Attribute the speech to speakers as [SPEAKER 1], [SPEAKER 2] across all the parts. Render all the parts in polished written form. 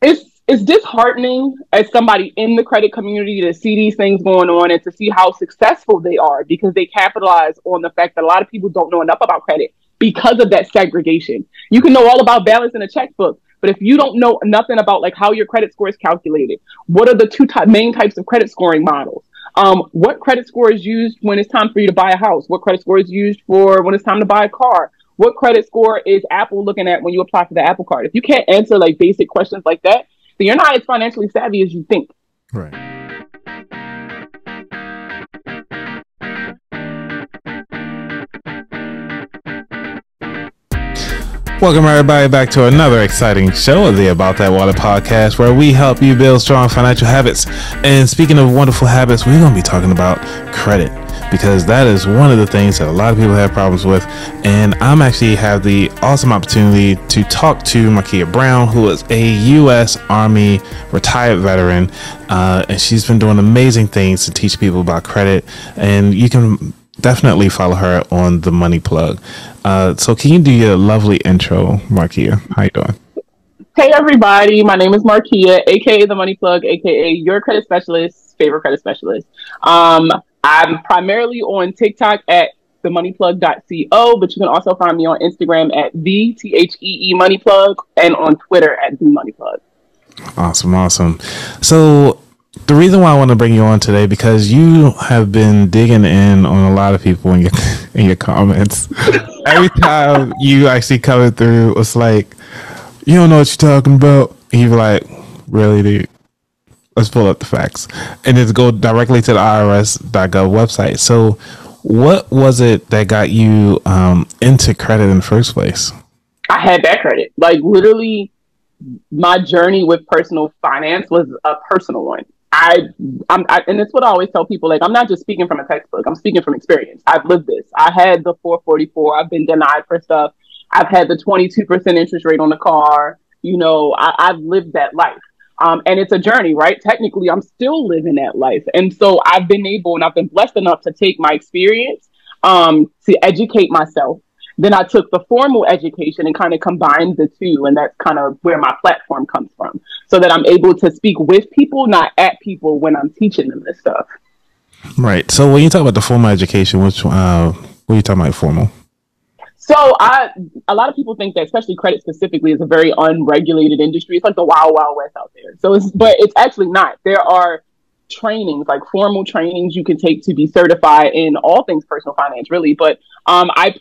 [SPEAKER 1] It's disheartening as somebody in the credit community to see these things going on and to see how successful they are because they capitalize on the fact that a lot of people don't know enough about credit because of that segregation. You can know all about balance in a checkbook, but if you don't know nothing about like how your credit score is calculated, what are the main types of credit scoring models? What credit score is used when it's time for you to buy a house? What credit score is used for when it's time to buy a car? What credit score is Apple looking at when you apply for the Apple card? If you can't answer like basic questions like that, then you're not as financially savvy as you think.
[SPEAKER 2] Right. Welcome everybody back to another exciting show of the About That Water podcast, where we help you build strong financial habits. And speaking of wonderful habits, we're going to be talking about credit, because that is one of the things that a lot of people have problems with. And I'm actually have the awesome opportunity to talk to Markia Brown, who is a U.S. Army retired veteran, and she's been doing amazing things to teach people about credit. And you can definitely follow her on The Money Plug. So can you do your lovely intro, Markia? How you doing?
[SPEAKER 1] Hey everybody, my name is Markia, aka The Money Plug, aka your credit specialist, favorite credit specialist. I'm primarily on TikTok at themoneyplug.co, but you can also find me on Instagram at THEE Money Plug and on Twitter at The Money Plug.
[SPEAKER 2] Awesome. So the reason why I want to bring you on today, because you have been digging in on a lot of people in your comments. Every time you actually come through, it's like, you don't know what you're talking about. And you're like, really, dude? Let's pull up the facts. And just go directly to the IRS.gov website. So what was it that got you into credit in the first place?
[SPEAKER 1] I had bad credit. Like literally, my journey with personal finance was a personal one. And it's what I always tell people, like, I'm not just speaking from a textbook, I'm speaking from experience. I've lived this. I had the 444, I've been denied for stuff. I've had the 22% interest rate on the car. You know, I've lived that life. And it's a journey, right? Technically, I'm still living that life. And so I've been able, and I've been blessed enough to take my experience to educate myself. Then I took the formal education and kind of combined the two. And that's kind of where my platform comes from, so that I'm able to speak with people, not at people when I'm teaching them this stuff.
[SPEAKER 2] Right. So when you talk about the formal education, what are you talking about formal?
[SPEAKER 1] So a lot of people think that, especially credit specifically, is a very unregulated industry. It's like the wild, wild west out there. But it's actually not. There are trainings, like formal trainings you can take to be certified in all things personal finance, really. But I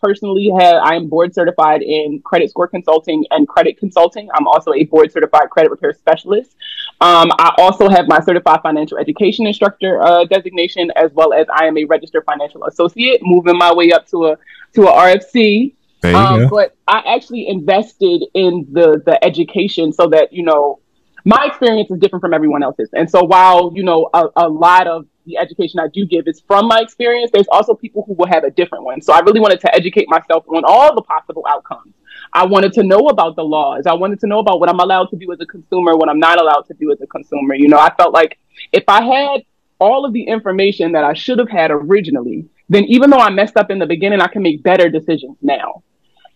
[SPEAKER 1] am board certified in credit score consulting and credit consulting. I'm also a board certified credit repair specialist. I also have my certified financial education instructor designation, as well as I am a registered financial associate, moving my way up to a RFC. But I actually invested in the education so that, you know, my experience is different from everyone else's. And so while, you know, a lot of the education I do give is from my experience, there's also people who will have a different one. So I really wanted to educate myself on all the possible outcomes. I wanted to know about the laws. I wanted to know about what I'm allowed to do as a consumer, what I'm not allowed to do as a consumer. You know, I felt like if I had all of the information that I should have had originally, then even though I messed up in the beginning, I can make better decisions now.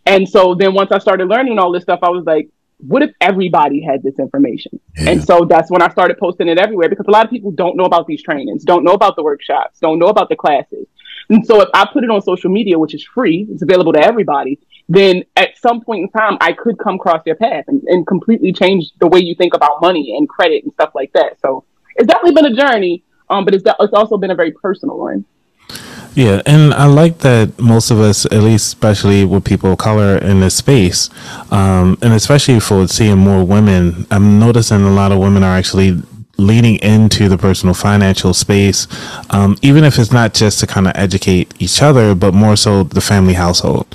[SPEAKER 1] And so then once I started learning all this stuff, I was like, what if everybody had this information? Yeah. And so that's when I started posting it everywhere, because a lot of people don't know about these trainings, don't know about the workshops, don't know about the classes. And so if I put it on social media, which is free, it's available to everybody, then at some point in time, I could come across your path and completely change the way you think about money and credit and stuff like that. So it's definitely been a journey, but it's also been a very personal one.
[SPEAKER 2] Yeah, and I like that most of us, at least especially with people of color in this space, and especially for seeing more women, I'm noticing a lot of women are actually leaning into the personal financial space, even if it's not just to kind of educate each other, but more so the family household.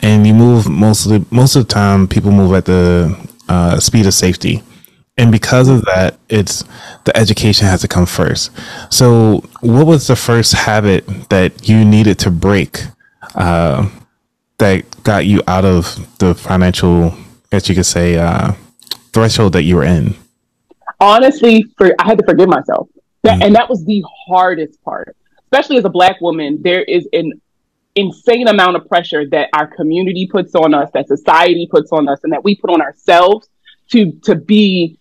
[SPEAKER 2] And you move most of the time, people move at the speed of safety. And because of that, it's the education has to come first. So what was the first habit that you needed to break that got you out of the financial, as you could say, threshold that you were in?
[SPEAKER 1] Honestly, I had to forgive myself. And that was the hardest part. Especially as a Black woman, there is an insane amount of pressure that our community puts on us, that society puts on us, and that we put on ourselves to be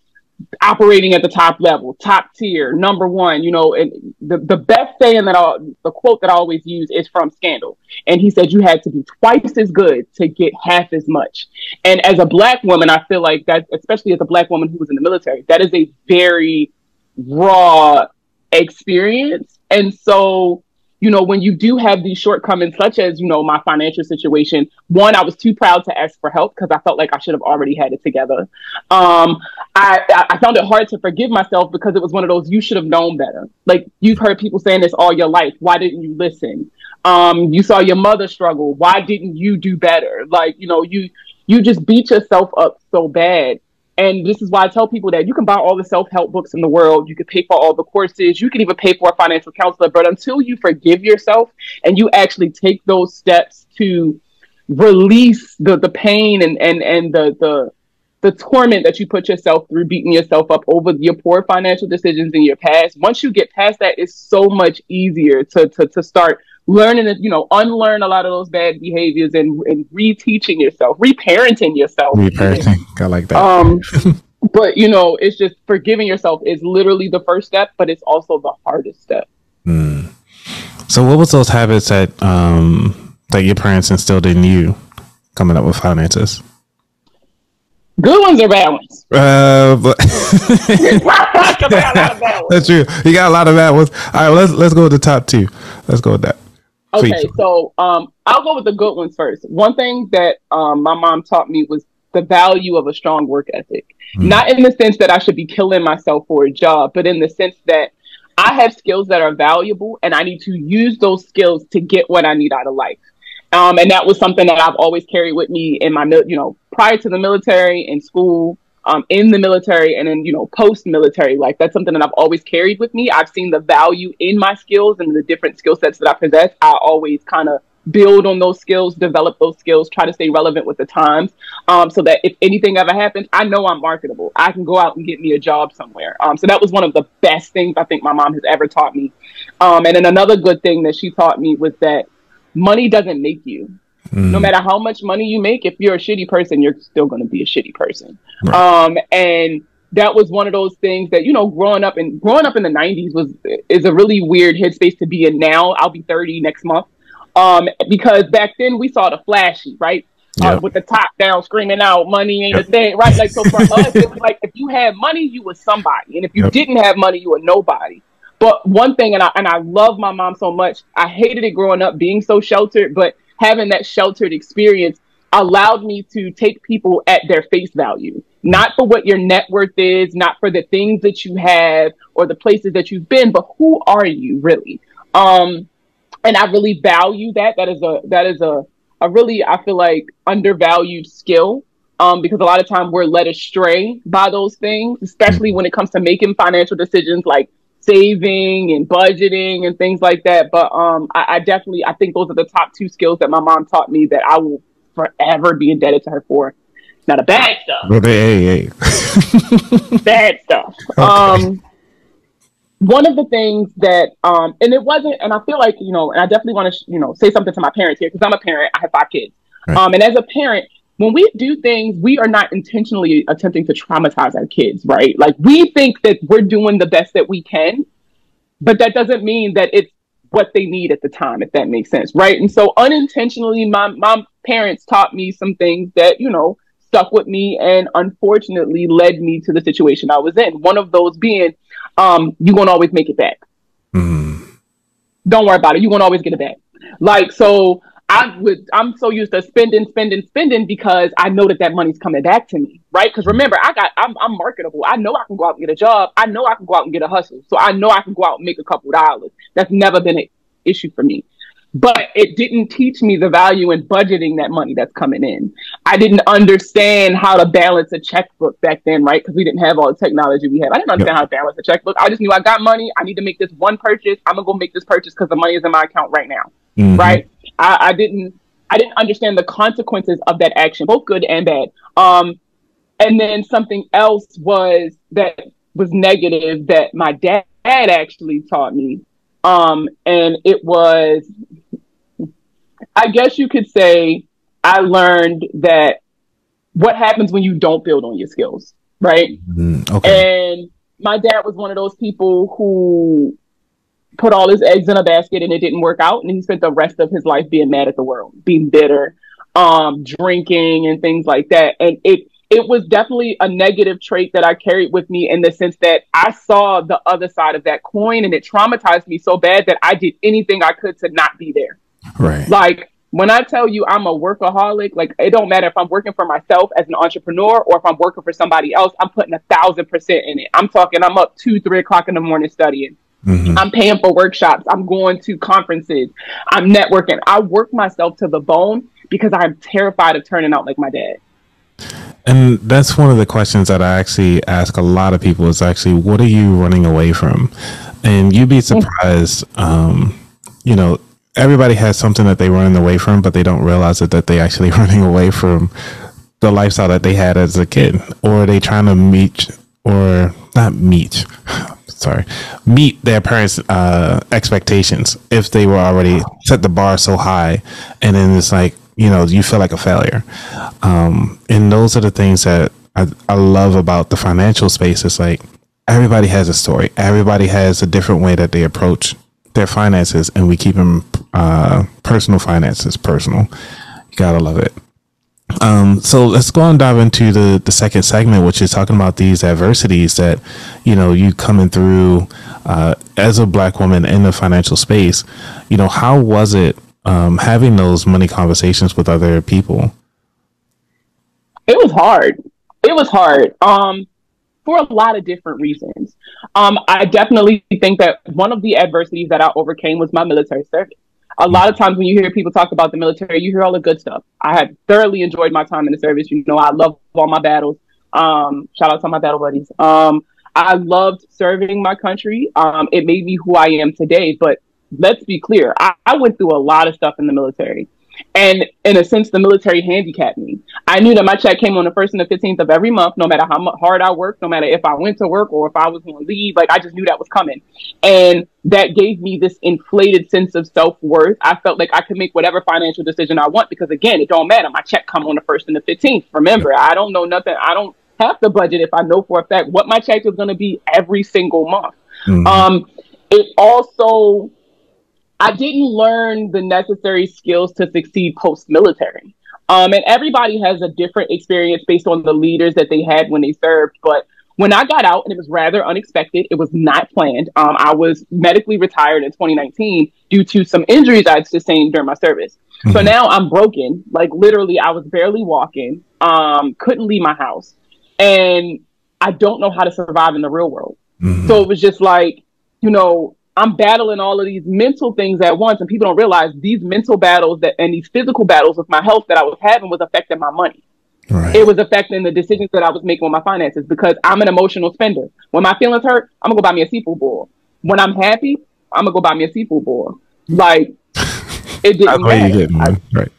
[SPEAKER 1] operating at the top level, top tier, number one, and the best saying the quote that I always use is from Scandal. And he said, you had to be twice as good to get half as much. And as a Black woman, I feel like that, especially as a Black woman who was in the military, that is a very raw experience. And so, when you do have these shortcomings, such as, my financial situation, one, I was too proud to ask for help because I felt like I should have already had it together. I found it hard to forgive myself because it was one of those, you should have known better. Like, you've heard people saying this all your life. Why didn't you listen? You saw your mother struggle. Why didn't you do better? Like, you just beat yourself up so bad. And this is why I tell people that you can buy all the self-help books in the world. You can pay for all the courses. You can even pay for a financial counselor. But until you forgive yourself and you actually take those steps to release the pain and the torment that you put yourself through, beating yourself up over your poor financial decisions in your past, once you get past that, it's so much easier to start learning to, unlearn a lot of those bad behaviors and reteaching yourself, reparenting yourself.
[SPEAKER 2] Reparenting. I like that.
[SPEAKER 1] But, it's just forgiving yourself is literally the first step, but it's also the hardest step.
[SPEAKER 2] So what was those habits that your parents instilled in you coming up with finances?
[SPEAKER 1] Good ones or bad ones?
[SPEAKER 2] That's true. You got a lot of bad ones. All right, let's go with the top two. Let's go with that.
[SPEAKER 1] Okay, so I'll go with the good ones first. One thing that my mom taught me was the value of a strong work ethic. Not in the sense that I should be killing myself for a job, but in the sense that I have skills that are valuable and I need to use those skills to get what I need out of life. And that was something that I've always carried with me in my, prior to the military, in school, in the military, and then, post-military life. That's something that I've always carried with me. I've seen the value in my skills and the different skill sets that I possess. I always kind of build on those skills, develop those skills, try to stay relevant with the times, so that if anything ever happens, I know I'm marketable. I can go out and get me a job somewhere. So that was one of the best things I think my mom has ever taught me. And then another good thing that she taught me was that money doesn't make you. No matter how much money you make, if you're a shitty person, you're still going to be a shitty person. Right. And that was one of those things that, growing up in the 90s is a really weird headspace to be in now. I'll be 30 next month. Because back then we saw the flashy, right? Yep. With the top down, screaming out money and your thing, right? Like, so for us, it was like, if you had money, you was somebody. And if you didn't have money, you were nobody. But one thing, and I love my mom so much, I hated it growing up being so sheltered, but having that sheltered experience allowed me to take people at their face value, not for what your net worth is, not for the things that you have or the places that you've been, but who are you really? And I really value that. That is a really, I feel like, undervalued skill, because a lot of time we're led astray by those things, especially when it comes to making financial decisions like saving and budgeting and things like that. But I think those are the top two skills that my mom taught me that I will forever be indebted to her for. Now the bad stuff.
[SPEAKER 2] Well, hey.
[SPEAKER 1] Bad stuff. Okay. One of the things that, and it wasn't, and I feel like, and I definitely want to, say something to my parents here, because I'm a parent, I have 5 kids. Right. And as a parent, when we do things, we are not intentionally attempting to traumatize our kids, right? Like, we think that we're doing the best that we can, but that doesn't mean that it's what they need at the time, if that makes sense, right? And so unintentionally, my parents taught me some things that, stuck with me and unfortunately led me to the situation I was in. One of those being, you won't always make it back. Don't worry about it. You won't always get it back. Like, so I'm so used to spending because I know that money's coming back to me, right? Because remember, I'm marketable. I know I can go out and get a job. I know I can go out and get a hustle. So I know I can go out and make a couple dollars. That's never been an issue for me. But it didn't teach me the value in budgeting that money that's coming in. I didn't understand how to balance a checkbook back then, right? Because we didn't have all the technology we have. I didn't understand how to balance a checkbook. I just knew I got money. I need to make this one purchase. I'm going to go make this purchase because the money is in my account right now, right? I didn't understand the consequences of that action, both good and bad. And then something else was negative that my dad actually taught me. And it was, I guess you could say, I learned that what happens when you don't build on your skills, right?
[SPEAKER 2] Okay.
[SPEAKER 1] And my dad was one of those people who put all his eggs in a basket and it didn't work out. And he spent the rest of his life being mad at the world, being bitter, drinking and things like that. And it was definitely a negative trait that I carried with me, in the sense that I saw the other side of that coin, and it traumatized me so bad that I did anything I could to not be there.
[SPEAKER 2] Right.
[SPEAKER 1] Like, when I tell you I'm a workaholic, like, it don't matter if I'm working for myself as an entrepreneur or if I'm working for somebody else, I'm putting 1,000% in it. I'm talking, I'm up 2-3 o'clock in the morning studying. I'm paying for workshops. I'm going to conferences. I'm networking. I work myself to the bone because I'm terrified of turning out like my dad.
[SPEAKER 2] And that's one of the questions that I actually ask a lot of people, is actually, what are you running away from? And you'd be surprised, you know, everybody has something that they running away from, but they don't realize it, that they actually running away from the lifestyle that they had as a kid, or they trying to meet their parents' expectations, if they were already set the bar so high, and then it's like, you know, you feel like a failure. And those are the things that I love about the financial space. It's like, everybody has a story. Everybody has a different way that they approach their finances, and we keep them personal finances personal. You gotta love it. So let's go and dive into the second segment, which is talking about these adversities that, you know, you coming through as a Black woman in the financial space. You know, how was it having those money conversations with other people?
[SPEAKER 1] It was hard. It was hard. For a lot of different reasons. I definitely think that one of the adversities that I overcame was my military service. A lot of times when you hear people talk about the military, you hear all the good stuff. I had thoroughly enjoyed my time in the service. You know, I love all my battles. Shout out to my battle buddies. I loved serving my country. It made me who I am today. But let's be clear, I went through a lot of stuff in the military. And in a sense, the military handicapped me. I knew that my check came on the 1st and the 15th of every month, no matter how hard I worked, no matter if I went to work or if I was on leave. Like, I just knew that was coming. And that gave me this inflated sense of self-worth. I felt like I could make whatever financial decision I want because, again, it don't matter. My check come on the 1st and the 15th. Remember, I don't know nothing. I don't have to budget if I know for a fact what my check is going to be every single month. It also... I didn't learn the necessary skills to succeed post-military. And everybody has a different experience based on the leaders that they had when they served. But when I got out, and it was rather unexpected, it was not planned. I was medically retired in 2019 due to some injuries I'd sustained during my service. So now I'm broken. Like, literally, I was barely walking, couldn't leave my house. And I don't know how to survive in the real world. So it was just like, you know, I'm battling all of these mental things at once, and people don't realize these mental battles and these physical battles with my health that I was having was affecting my money. Right. It was affecting the decisions that I was making with my finances, because I'm an emotional spender. When my feelings hurt, I'm gonna go buy me a seafood boil. When I'm happy, I'm gonna go buy me a seafood boil. Like, it didn't matter.
[SPEAKER 2] Right.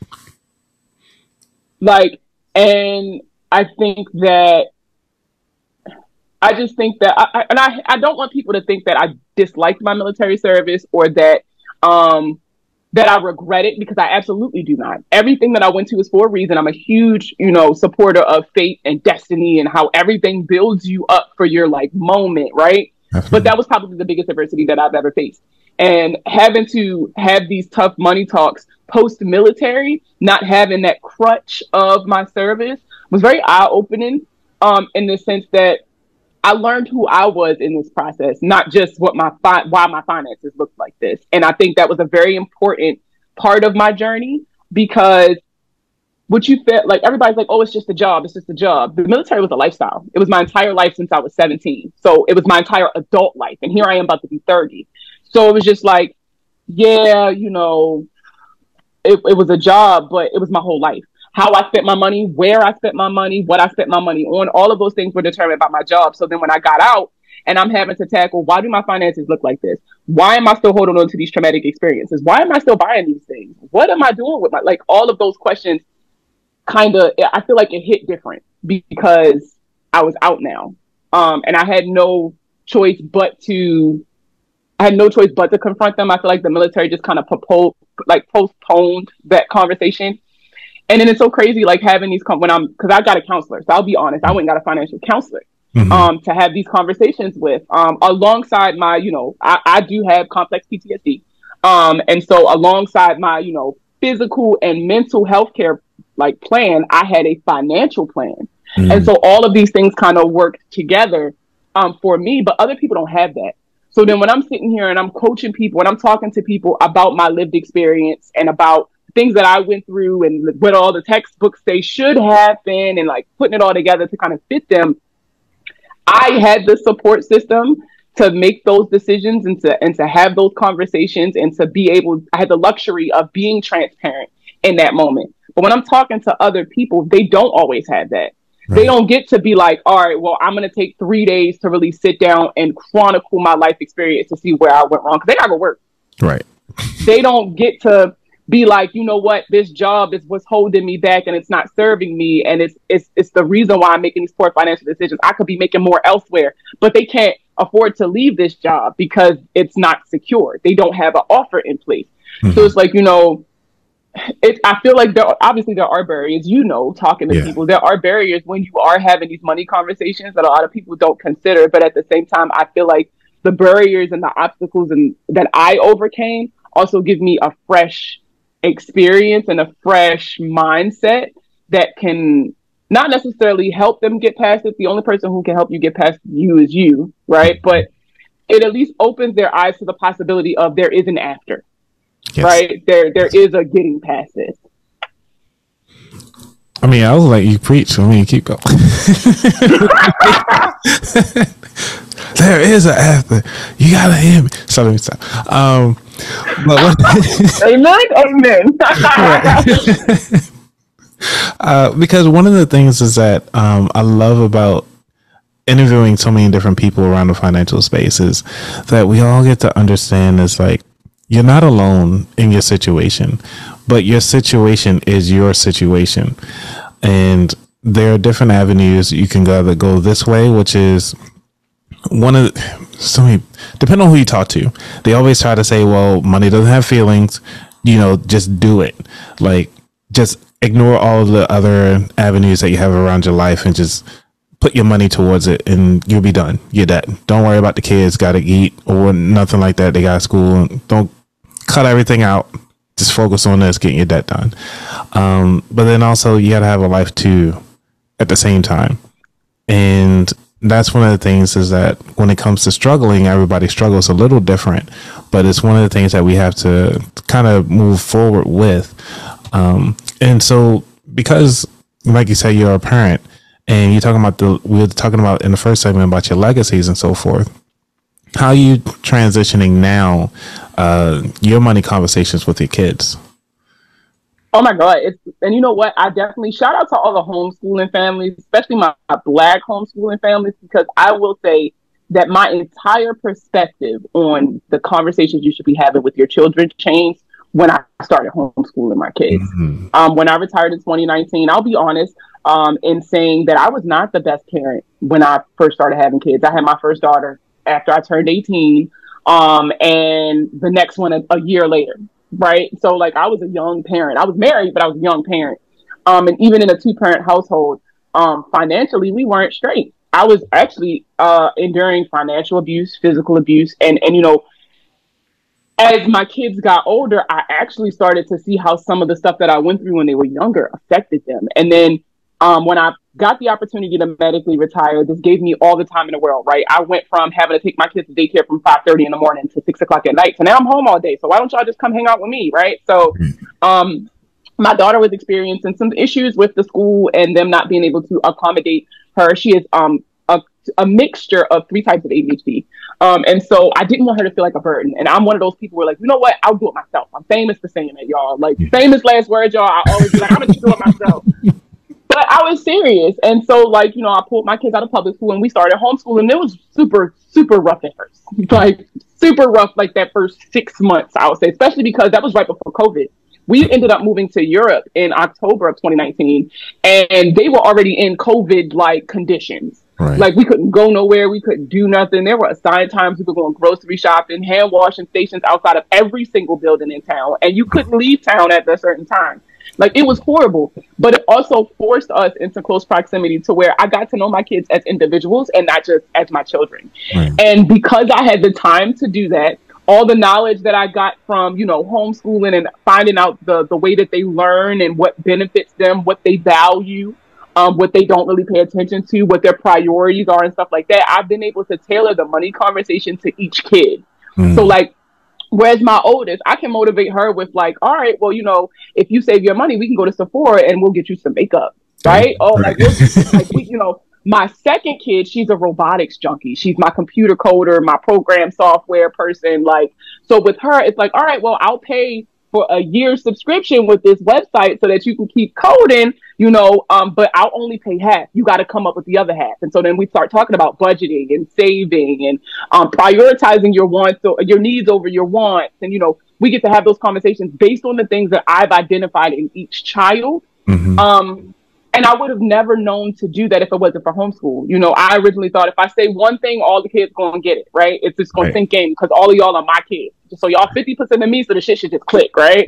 [SPEAKER 1] Like, and I think that I just think that I don't want people to think that I disliked my military service or that that I regret it, because I absolutely do not. Everything that I went to is for a reason. I'm a huge, you know, supporter of fate and destiny and how everything builds you up for your like moment, right? Definitely. But that was probably the biggest adversity that I've ever faced. And having to have these tough money talks post-military, not having that crutch of my service, was very eye-opening in the sense that I learned who I was in this process, not just what why my finances looked like this. And I think that was a very important part of my journey, because what you felt like, everybody's like, oh, it's just a job. It's just a job. The military was a lifestyle. It was my entire life since I was 17. So it was my entire adult life. And here I am about to be 30. So it was just like, yeah, you know, it was a job, but it was my whole life. How I spent my money, where I spent my money, what I spent my money on, all of those things were determined by my job. So then when I got out and I'm having to tackle, why do my finances look like this? Why am I still holding on to these traumatic experiences? Why am I still buying these things? What am I doing with my, like, all of those questions kind of, I feel like it hit different because I was out now. And I had no choice but to confront them. I feel like the military just kind of postponed that conversation. And then it's so crazy, like having these, because I got a counselor. So I'll be honest, I went and got a financial counselor. to have these conversations with, alongside my, I do have complex PTSD. And so alongside my, physical and mental health care like plan, I had a financial plan. And so all of these things kind of worked together for me, but other people don't have that. So then when I'm sitting here and I'm coaching people and I'm talking to people about my lived experience and about things that I went through and what all the textbooks they should have been and like putting it all together to kind of fit them, I had the support system to make those decisions and to have those conversations and to be able, I had the luxury of being transparent in that moment. But when I'm talking to other people, they don't always have that. Right. They don't get to be like, all right, well, I'm going to take 3 days to really sit down and chronicle my life experience to see where I went wrong. Because they got to go work.
[SPEAKER 2] Right.
[SPEAKER 1] They don't get to be like, you know what, this job is what's holding me back and it's not serving me. And it's the reason why I'm making these poor financial decisions. I could be making more elsewhere, but they can't afford to leave this job because it's not secure. They don't have an offer in place. So it's like, I feel like there are barriers, talking to people. There are barriers when you are having these money conversations that a lot of people don't consider. But at the same time, I feel like the barriers and the obstacles that I overcame also give me a fresh experience and a fresh mindset that can not necessarily help them get past it. The only person who can help you get past you is you, right? But it at least opens their eyes to the possibility of there is an after. Yes. Right? There is a getting past this.
[SPEAKER 2] I mean, I was like, you preach. I mean, keep going. There is an after. You gotta hear me. So let me stop.
[SPEAKER 1] Amen.
[SPEAKER 2] Because one of the things is that I love about interviewing so many different people around the financial space is that we all get to understand is like, you're not alone in your situation, but your situation is your situation. And there are different avenues you can go this way, which is depending on who you talk to, they always try to say, well, money doesn't have feelings, just do it. Like, just ignore all the other avenues that you have around your life and just put your money towards it and you'll be done. You're dead. Don't worry about the kids got to eat or nothing like that. They got school. Don't cut everything out. Just focus on this, getting your debt done. But then also you got to have a life too at the same time. And that's one of the things is that when it comes to struggling, everybody struggles a little different, but it's one of the things that we have to kind of move forward with. And so because, like you said, you're a parent and you're talking about we were talking about in the first segment about your legacies and so forth. How are you transitioning now your money conversations with your kids?
[SPEAKER 1] Oh my God. And you know what? I definitely shout out to all the homeschooling families, especially my Black homeschooling families, because I will say that my entire perspective on the conversations you should be having with your children changed when I started homeschooling my kids. When I retired in 2019, I'll be honest in saying that I was not the best parent when I first started having kids. I had my first daughter after I turned 18, and the next one a year later, right? So like I was a young parent. I was married, but I was a young parent. And even in a 2-parent household, financially, we weren't straight. I was actually enduring financial abuse, physical abuse, and as my kids got older, I actually started to see how some of the stuff that I went through when they were younger affected them. And then when I got the opportunity to medically retire, this gave me all the time in the world, right? I went from having to take my kids to daycare from 5:30 in the morning to 6 o'clock at night. So now I'm home all day. So why don't y'all just come hang out with me, right? So my daughter was experiencing some issues with the school and them not being able to accommodate her. She is a mixture of 3 types of ADHD. And so I didn't want her to feel like a burden. And I'm one of those people who are like, you know what? I'll do it myself. I'm famous for saying that, y'all. Like, famous last words, y'all. I always be like, I'm going to do it myself. But I was serious. And so, like, I pulled my kids out of public school and we started homeschooling. It was super, super rough at first. Like, super rough, like that first 6 months, I would say, especially because that was right before COVID. We ended up moving to Europe in October of 2019, and they were already in COVID-like conditions. Right. Like, we couldn't go nowhere. We couldn't do nothing. There were assigned times we were going grocery shopping, hand washing stations outside of every single building in town, and you couldn't leave town at a certain time. Like, it was horrible, but it also forced us into close proximity to where I got to know my kids as individuals and not just as my children. Right. And because I had the time to do that, all the knowledge that I got from, you know, homeschooling and finding out the way that they learn and what benefits them, what they value, what they don't really pay attention to, what their priorities are and stuff like that, I've been able to tailor the money conversation to each kid. So like, whereas my oldest, I can motivate her with like, all right, well, you know, if you save your money, we can go to Sephora and we'll get you some makeup, right? Oh, like, you know, my second kid, she's a robotics junkie. She's my computer coder, my program software person. Like, so with her, it's like, all right, well, I'll pay for a year's subscription with this website so that you can keep coding, you know, but I'll only pay half. You got to come up with the other half. And so then we start talking about budgeting and saving and prioritizing your wants, so your needs over your wants. And, you know, we get to have those conversations based on the things that I've identified in each child. And I would have never known to do that if it wasn't for homeschool. You know, I originally thought if I say one thing, all the kids going to get it, right? It's just going to sink in because all of y'all are my kids. So y'all 50% of me, so the shit should just click, right?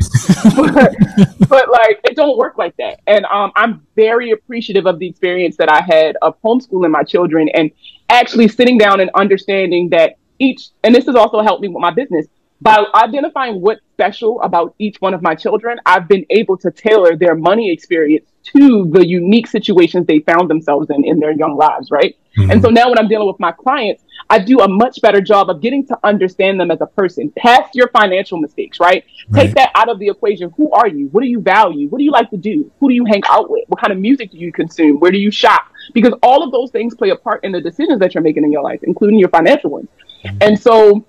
[SPEAKER 1] but like, it don't work like that. And I'm very appreciative of the experience that I had of homeschooling my children and actually sitting down and understanding that and this has also helped me with my business, by identifying what's special about each one of my children, I've been able to tailor their money experience to the unique situations they found themselves in their young lives, right? And so now when I'm dealing with my clients, I do a much better job of getting to understand them as a person, past your financial mistakes, right? Take that out of the equation. Who are you? What do you value? What do you like to do? Who do you hang out with? What kind of music do you consume? Where do you shop? Because all of those things play a part in the decisions that you're making in your life, including your financial ones. And so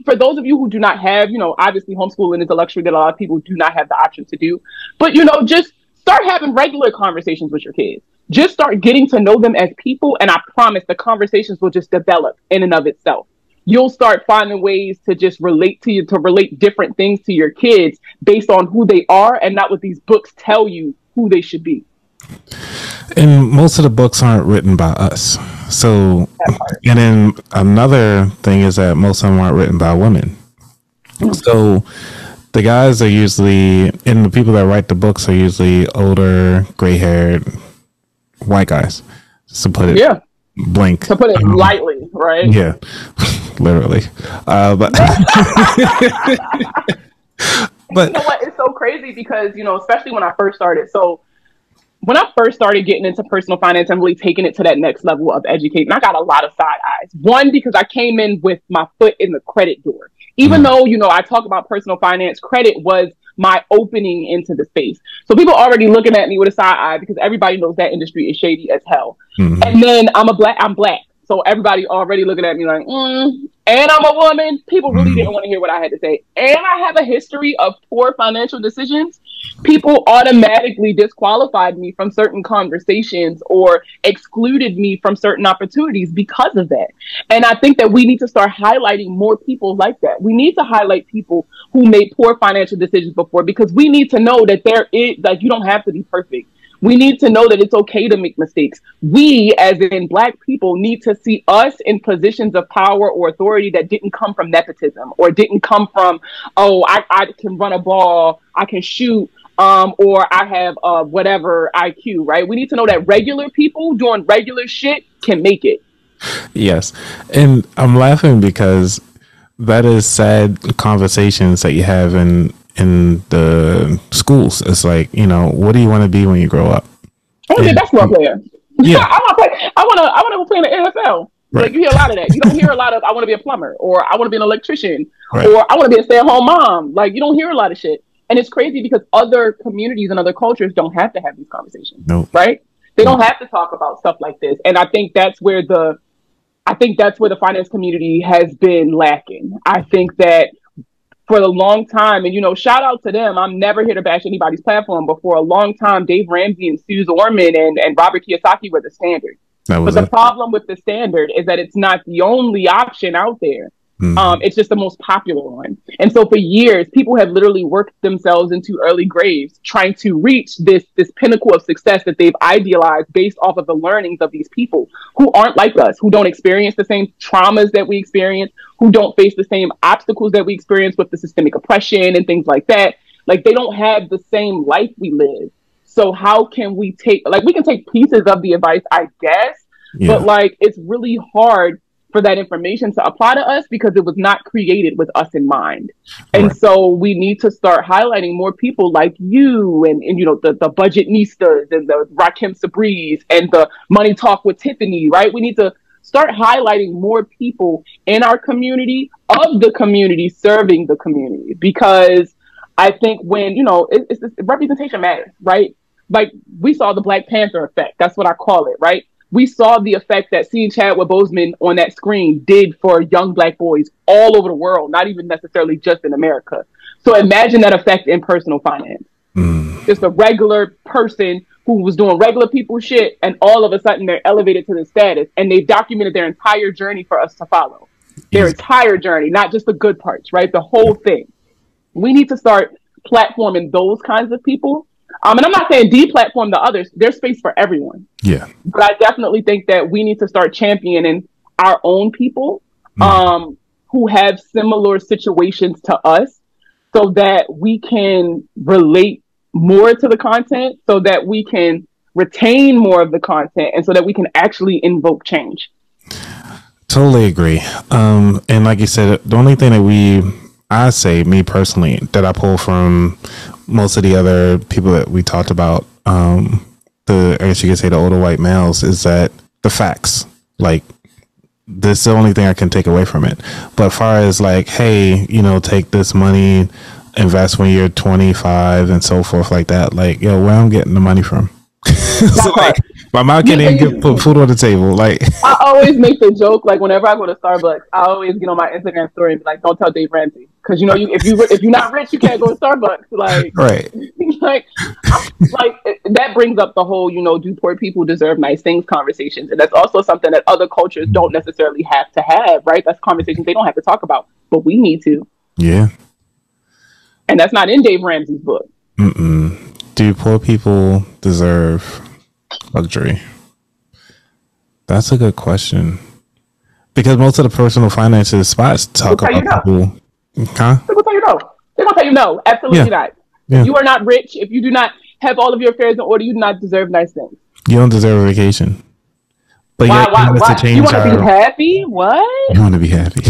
[SPEAKER 1] for those of you who do not have, you know, obviously homeschooling is a luxury that a lot of people do not have the option to do. But, you know, just start having regular conversations with your kids. Just start getting to know them as people. And I promise the conversations will just develop in and of itself. You'll start finding ways to just relate to relate different things to your kids based on who they are and not what these books tell you who they should be.
[SPEAKER 2] And most of the books aren't written by us. So, and then another thing is that most of them aren't written by women. So the guys are usually, and the people that write the books are usually older, gray-haired, white guys. To put it blank.
[SPEAKER 1] To put it lightly, right?
[SPEAKER 2] Yeah, literally. But
[SPEAKER 1] you know what? It's so crazy because, you know, especially when I first started. So when I first started getting into personal finance and really taking it to that next level of educating, I got a lot of side eyes. One, because I came in with my foot in the credit door. Even though, you know, I talk about personal finance, credit was my opening into the space. So people already looking at me with a side eye because everybody knows that industry is shady as hell. And then I'm black. So everybody already looking at me like, and I'm a woman. People really didn't want to hear what I had to say. And I have a history of poor financial decisions. People automatically disqualified me from certain conversations or excluded me from certain opportunities because of that. And I think that we need to start highlighting more people like that. We need to highlight people who made poor financial decisions before, because we need to know that there is, like, you don't have to be perfect. We need to know that it's okay to make mistakes. We, as in Black people, need to see us in positions of power or authority that didn't come from nepotism or didn't come from, oh, I can run a ball, I can shoot, or I have whatever IQ, right? We need to know that regular people doing regular shit can make it.
[SPEAKER 2] Yes. And I'm laughing because that is sad conversations that you have in the schools. It's like, you know, what do you want to be when you grow up?
[SPEAKER 1] I want to be a basketball player. Yeah. I want to play in the NFL. Right. Like, you hear a lot of that. You don't hear a lot of, I want to be a plumber, or I want to be an electrician, right, or I want to be a stay-at-home mom. Like, you don't hear a lot of shit. And it's crazy because other communities and other cultures don't have to have these conversations.
[SPEAKER 2] Nope.
[SPEAKER 1] Right? They don't have to talk about stuff like this. And I think that's where the finance community has been lacking. I think that for a long time, and, you know, shout out to them. I'm never here to bash anybody's platform, but for a long time, Dave Ramsey and Suze Orman and Robert Kiyosaki were the standard. But the problem with the standard is that it's not the only option out there. It's just the most popular one. And so for years, people have literally worked themselves into early graves trying to reach this pinnacle of success that they've idealized based off of the learnings of these people who aren't like us, who don't experience the same traumas that we experience, who don't face the same obstacles that we experience with the systemic oppression and things like that. Like, they don't have the same life we live. So how can we take, like, we can take pieces of the advice, I guess, but like, it's really hard for that information to apply to us because it was not created with us in mind. And so we need to start highlighting more people like you and you know, the budget nistas and the Rakim Sabris and the money talk with Tiffany, right? We need to start highlighting more people in our community, of the community, serving the community, because I think when, you know, it's representation matters, right? Like, we saw the Black Panther effect. That's what I call it, right? We saw the effect that seeing Chadwick Boseman on that screen did for young Black boys all over the world, not even necessarily just in America. So imagine that effect in personal finance. Just a regular person who was doing regular people shit, and all of a sudden they're elevated to the status, and they've documented their entire journey for us to follow. Their entire journey, not just the good parts, right? The whole thing. We need to start platforming those kinds of people. And I'm not saying deplatform the others. There's space for everyone. Yeah. But I definitely think that we need to start championing our own people who have similar situations to us, so that we can relate more to the content, so that we can retain more of the content, and so that we can actually invoke change.
[SPEAKER 2] Totally agree. And like you said, the only thing that I say, me personally, that I pull from most of the other people that we talked about, I guess you could say the older white males, is that the facts, like, this is the only thing I can take away from it. But as far as like, hey, you know, take this money, invest when you're 25 and so forth like that, like, yo, where I'm getting the money from? So, like, my mouth can't even put food on the table. Like,
[SPEAKER 1] I always make the joke, like, whenever I go to Starbucks, I always get on my Instagram story and be like, don't tell Dave Ramsey, because you know, if you're not rich, you can't go to Starbucks. Like, right. like that brings up the whole, you know, do poor people deserve nice things conversations, and that's also something that other cultures don't necessarily have to have, right? That's conversations they don't have to talk about, but we need to. Yeah. And that's not in Dave Ramsey's book.
[SPEAKER 2] Do poor people deserve luxury? That's a good question. Because most of the personal finances spots talk about people. Huh?
[SPEAKER 1] They're going to tell you no. They're going to tell you no. Absolutely not. Yeah. If you are not rich, if you do not have all of your affairs in order, you do not deserve nice things.
[SPEAKER 2] You don't deserve a vacation. But
[SPEAKER 1] why? You want to be happy? What?
[SPEAKER 2] You want to be happy.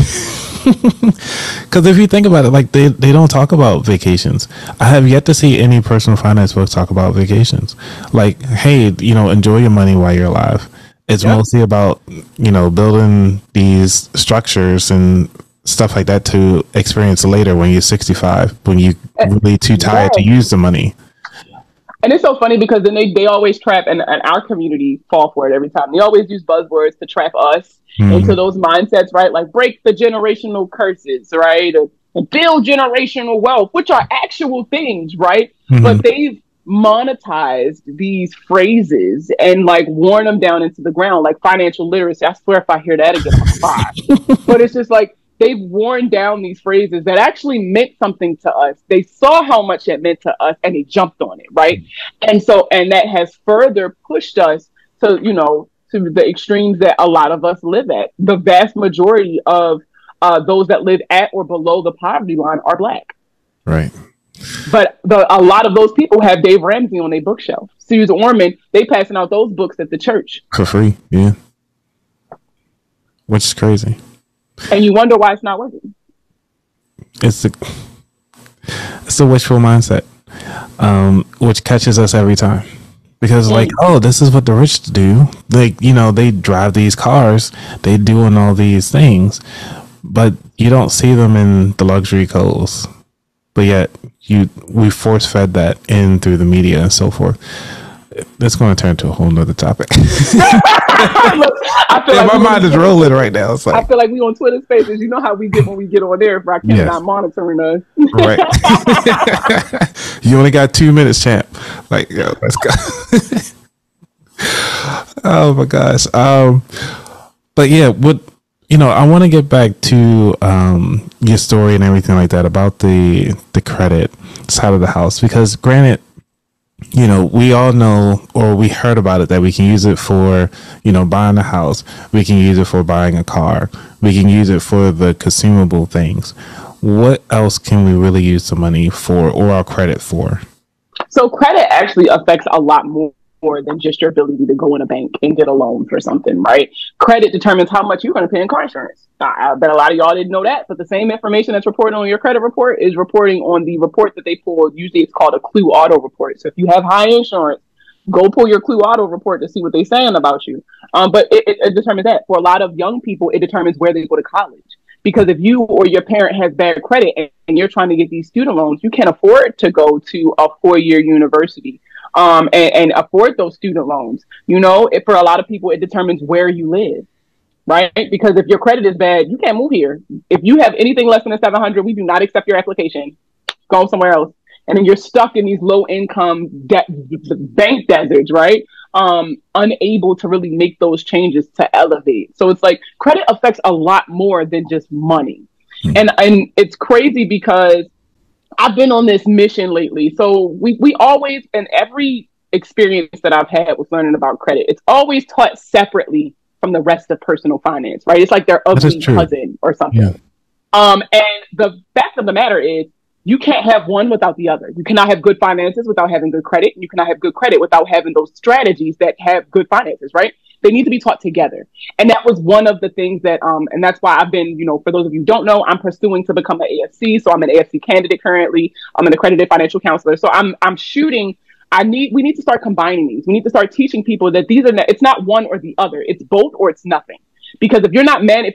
[SPEAKER 2] Because if you think about it, like, they don't talk about vacations. I have yet to see any personal finance books talk about vacations. Like, hey, you know, enjoy your money while you're alive. It's mostly about, you know, building these structures and stuff like that to experience later when you're 65, when you're really too tired to use the money.
[SPEAKER 1] And it's so funny because then they always trap, and our community fall for it every time. They always use buzzwords to trap us into those mindsets, right? Like, break the generational curses, right? And build generational wealth, which are actual things, right? But they've monetized these phrases and like worn them down into the ground, like financial literacy. I swear if I hear that again, I'm fine. But it's just like, they've worn down these phrases that actually meant something to us. They saw how much it meant to us and they jumped on it, right? And that has further pushed us to, you know, to the extremes that a lot of us live at. The vast majority of those that live at or below the poverty line are Black. Right. But a lot of those people have Dave Ramsey on their bookshelf. Suze Orman, they passing out those books at the church.
[SPEAKER 2] For free, yeah. Which is crazy.
[SPEAKER 1] And you wonder why it's not working.
[SPEAKER 2] It's a wishful mindset, which catches us every time. Because like, oh, this is what the rich do. Like, you know, they drive these cars, they doing all these things, but you don't see them in the luxury codes. But yet we force fed that in through the media and so forth. That's going to turn to a whole nother topic. I feel like my mind is rolling right now. It's like,
[SPEAKER 1] I feel like we on Twitter Spaces. You know how we get when we get on there if Rakim is not monitoring us. Right.
[SPEAKER 2] You only got 2 minutes, champ. Like, yo, let's go. Oh my gosh. But yeah, I want to get back to your story and everything like that about the credit side of the house, because granted, you know, we all know, or we heard about it, that we can use it for, you know, buying a house. We can use it for buying a car. We can use it for the consumable things. what else can we really use the money for or our credit for?
[SPEAKER 1] So credit actually affects a lot more than just your ability to go in a bank and get a loan for something, right? Credit determines how much you're going to pay in car insurance. I bet a lot of y'all didn't know that, but the same information that's reported on your credit report is reporting on the report that they pull. Usually it's called a Clue Auto report. So if you have high insurance, go pull your Clue Auto report to see what they're saying about you. But it determines that. For a lot of young people, it determines where they go to college. Because if you or your parent has bad credit and you're trying to get these student loans, you can't afford to go to a 4-year university and afford those student loans. You know, for a lot of people, it determines where you live, right? Because if your credit is bad, you can't move here. If you have anything less than a 700, we do not accept your application. Go somewhere else. And then you're stuck in these low income bank deserts, right? Unable to really make those changes to elevate. So it's like credit affects a lot more than just money. And it's crazy because I've been on this mission lately. So we always, in every experience that I've had with learning about credit, it's always taught separately from the rest of personal finance, right? It's like their ugly cousin or something. Yeah. And the fact of the matter is, you can't have one without the other. You cannot have good finances without having good credit. And you cannot have good credit without having those strategies that have good finances, right? They need to be taught together. And that was one of the things that, and that's why I've been, you know, for those of you who don't know, I'm pursuing to become an AFC. So I'm an AFC candidate currently. I'm an accredited financial counselor. So I'm shooting. We need to start combining these. We need to start teaching people that it's not one or the other. It's both or it's nothing. Because if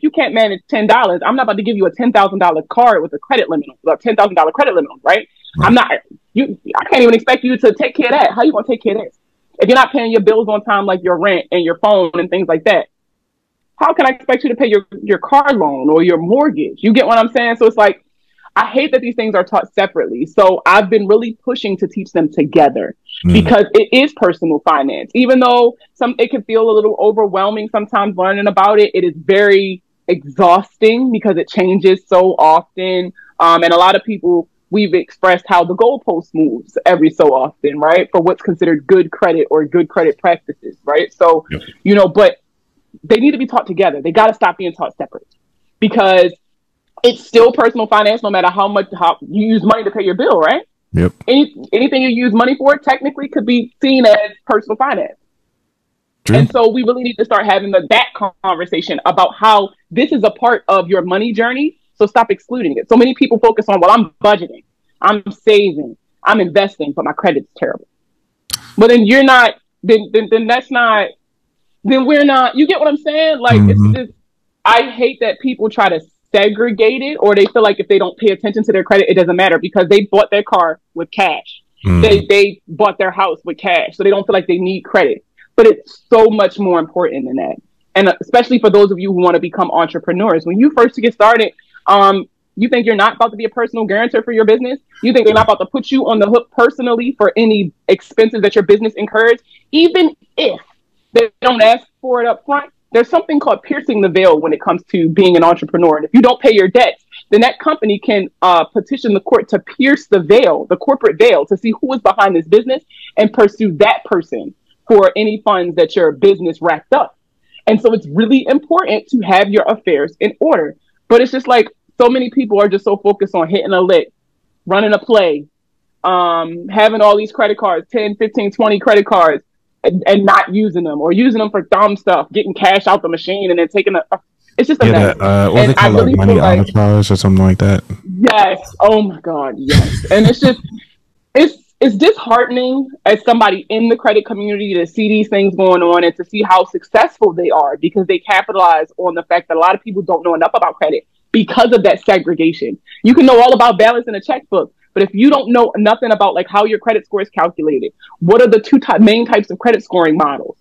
[SPEAKER 1] you can't manage $10, I'm not about to give you a $10,000 card with a credit limit, a $10,000 credit limit, right? I can't even expect you to take care of that. How you gonna take care of this? If you're not paying your bills on time, like your rent and your phone and things like that, how can I expect you to pay your car loan or your mortgage? You get what I'm saying? So it's like, I hate that these things are taught separately. So I've been really pushing to teach them together because it is personal finance. Even though it can feel a little overwhelming sometimes learning about it, it is very exhausting because it changes so often. And a lot of people, we've expressed how the goalpost moves every so often, right? For what's considered good credit or good credit practices, right? So, you know, but they need to be taught together. They got to stop being taught separate because it's still personal finance, no matter how you use money to pay your bill, right?
[SPEAKER 2] Yep.
[SPEAKER 1] Anything you use money for technically could be seen as personal finance. True. And so we really need to start having that conversation about how this is a part of your money journey. So stop excluding it. So many people focus on, well, I'm budgeting, I'm saving, I'm investing, but my credit's terrible. But then you're not, then that's not, then we're not, you get what I'm saying? Like, it's just, I hate that people try to segregate it, or they feel like if they don't pay attention to their credit, it doesn't matter because they bought their car with cash. They bought their house with cash, so they don't feel like they need credit. But it's so much more important than that. And especially for those of you who want to become entrepreneurs, when you first get started, you think you're not about to be a personal guarantor for your business. You think they're not about to put you on the hook personally for any expenses that your business incurs, even if they don't ask for it up front. There's something called piercing the veil when it comes to being an entrepreneur. And if you don't pay your debts, then that company can petition the court to pierce the veil, the corporate veil, to see who is behind this business and pursue that person for any funds that your business racked up. And so it's really important to have your affairs in order. But it's just like so many people are just so focused on hitting a lick, running a play, having all these credit cards, 10, 15, 20 credit cards, and not using them or using them for dumb stuff, getting cash out the machine and then taking it's just a mess.
[SPEAKER 2] What they call really money arbitrage or something like that.
[SPEAKER 1] Yes. Oh my God. Yes. And it's just, it's disheartening as somebody in the credit community to see these things going on and to see how successful they are because they capitalize on the fact that a lot of people don't know enough about credit because of that segregation. You can know all about balance in a checkbook, but if you don't know nothing about like how your credit score is calculated, what are the two main types of credit scoring models?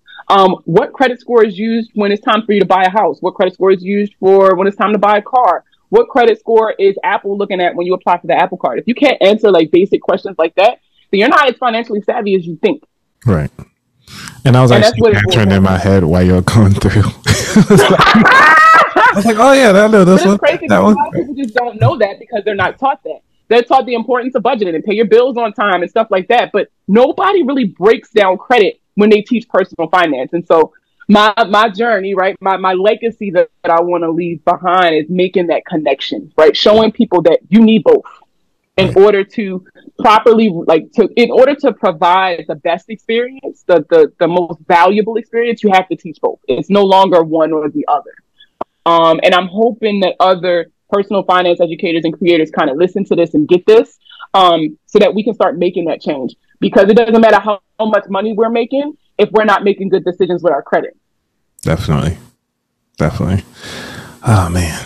[SPEAKER 1] What credit score is used when it's time for you to buy a house? What credit score is used for when it's time to buy a car? What credit score is Apple looking at when you apply for the Apple card? If you can't answer like basic questions like that, then you're not as financially savvy as you think.
[SPEAKER 2] Right. And I was actually answering in my head while you're going through. I was like, oh yeah, I know this one.
[SPEAKER 1] Crazy that one. A lot of people just don't know that because they're not taught that. They're taught the importance of budgeting and pay your bills on time and stuff like that. But nobody really breaks down credit when they teach personal finance. And so my journey, right? My legacy that I want to leave behind is making that connection, right? Showing people that you need both in order to properly, in order to provide the best experience, the most valuable experience, you have to teach both. It's no longer one or the other. And I'm hoping that other personal finance educators and creators kind of listen to this and get this, so that we can start making that change. Because it doesn't matter how much money we're making if we're not making good decisions with our credit.
[SPEAKER 2] Definitely. Oh man,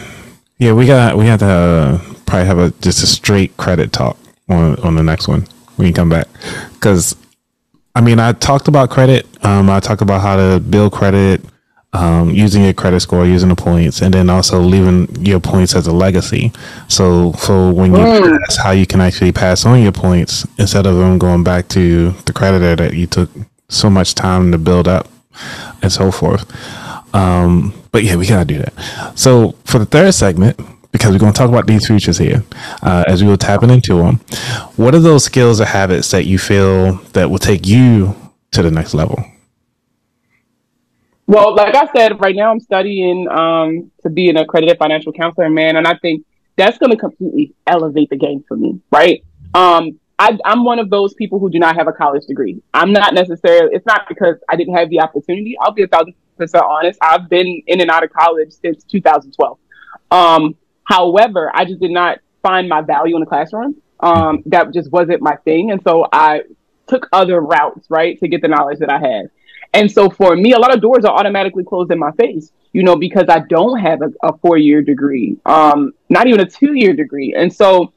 [SPEAKER 2] yeah, we got to probably have just a straight credit talk on the next one when you come back, because I mean, I talked about credit. I talked about how to build credit, using your credit score, using the points, and then also leaving your points as a legacy. So for when you pass, how you can actually pass on your points instead of them going back to the creditor that you took so much time to build up and so forth. But yeah, we gotta do that. So for the third segment, because we're going to talk about these features here, as we were tapping into them, what are those skills or habits that you feel that will take you to the next level?
[SPEAKER 1] Well, like I said, right now I'm studying to be an accredited financial counselor, man, and I think that's going to completely elevate the game for me, right? I'm one of those people who do not have a college degree. I'm not necessarily, it's not because I didn't have the opportunity. I'll be 1,000% honest. I've been in and out of college since 2012. However, I just did not find my value in the classroom. That just wasn't my thing. And so I took other routes, right, to get the knowledge that I had. And so for me, a lot of doors are automatically closed in my face, because I don't have a 4-year degree, not even a 2-year degree. And so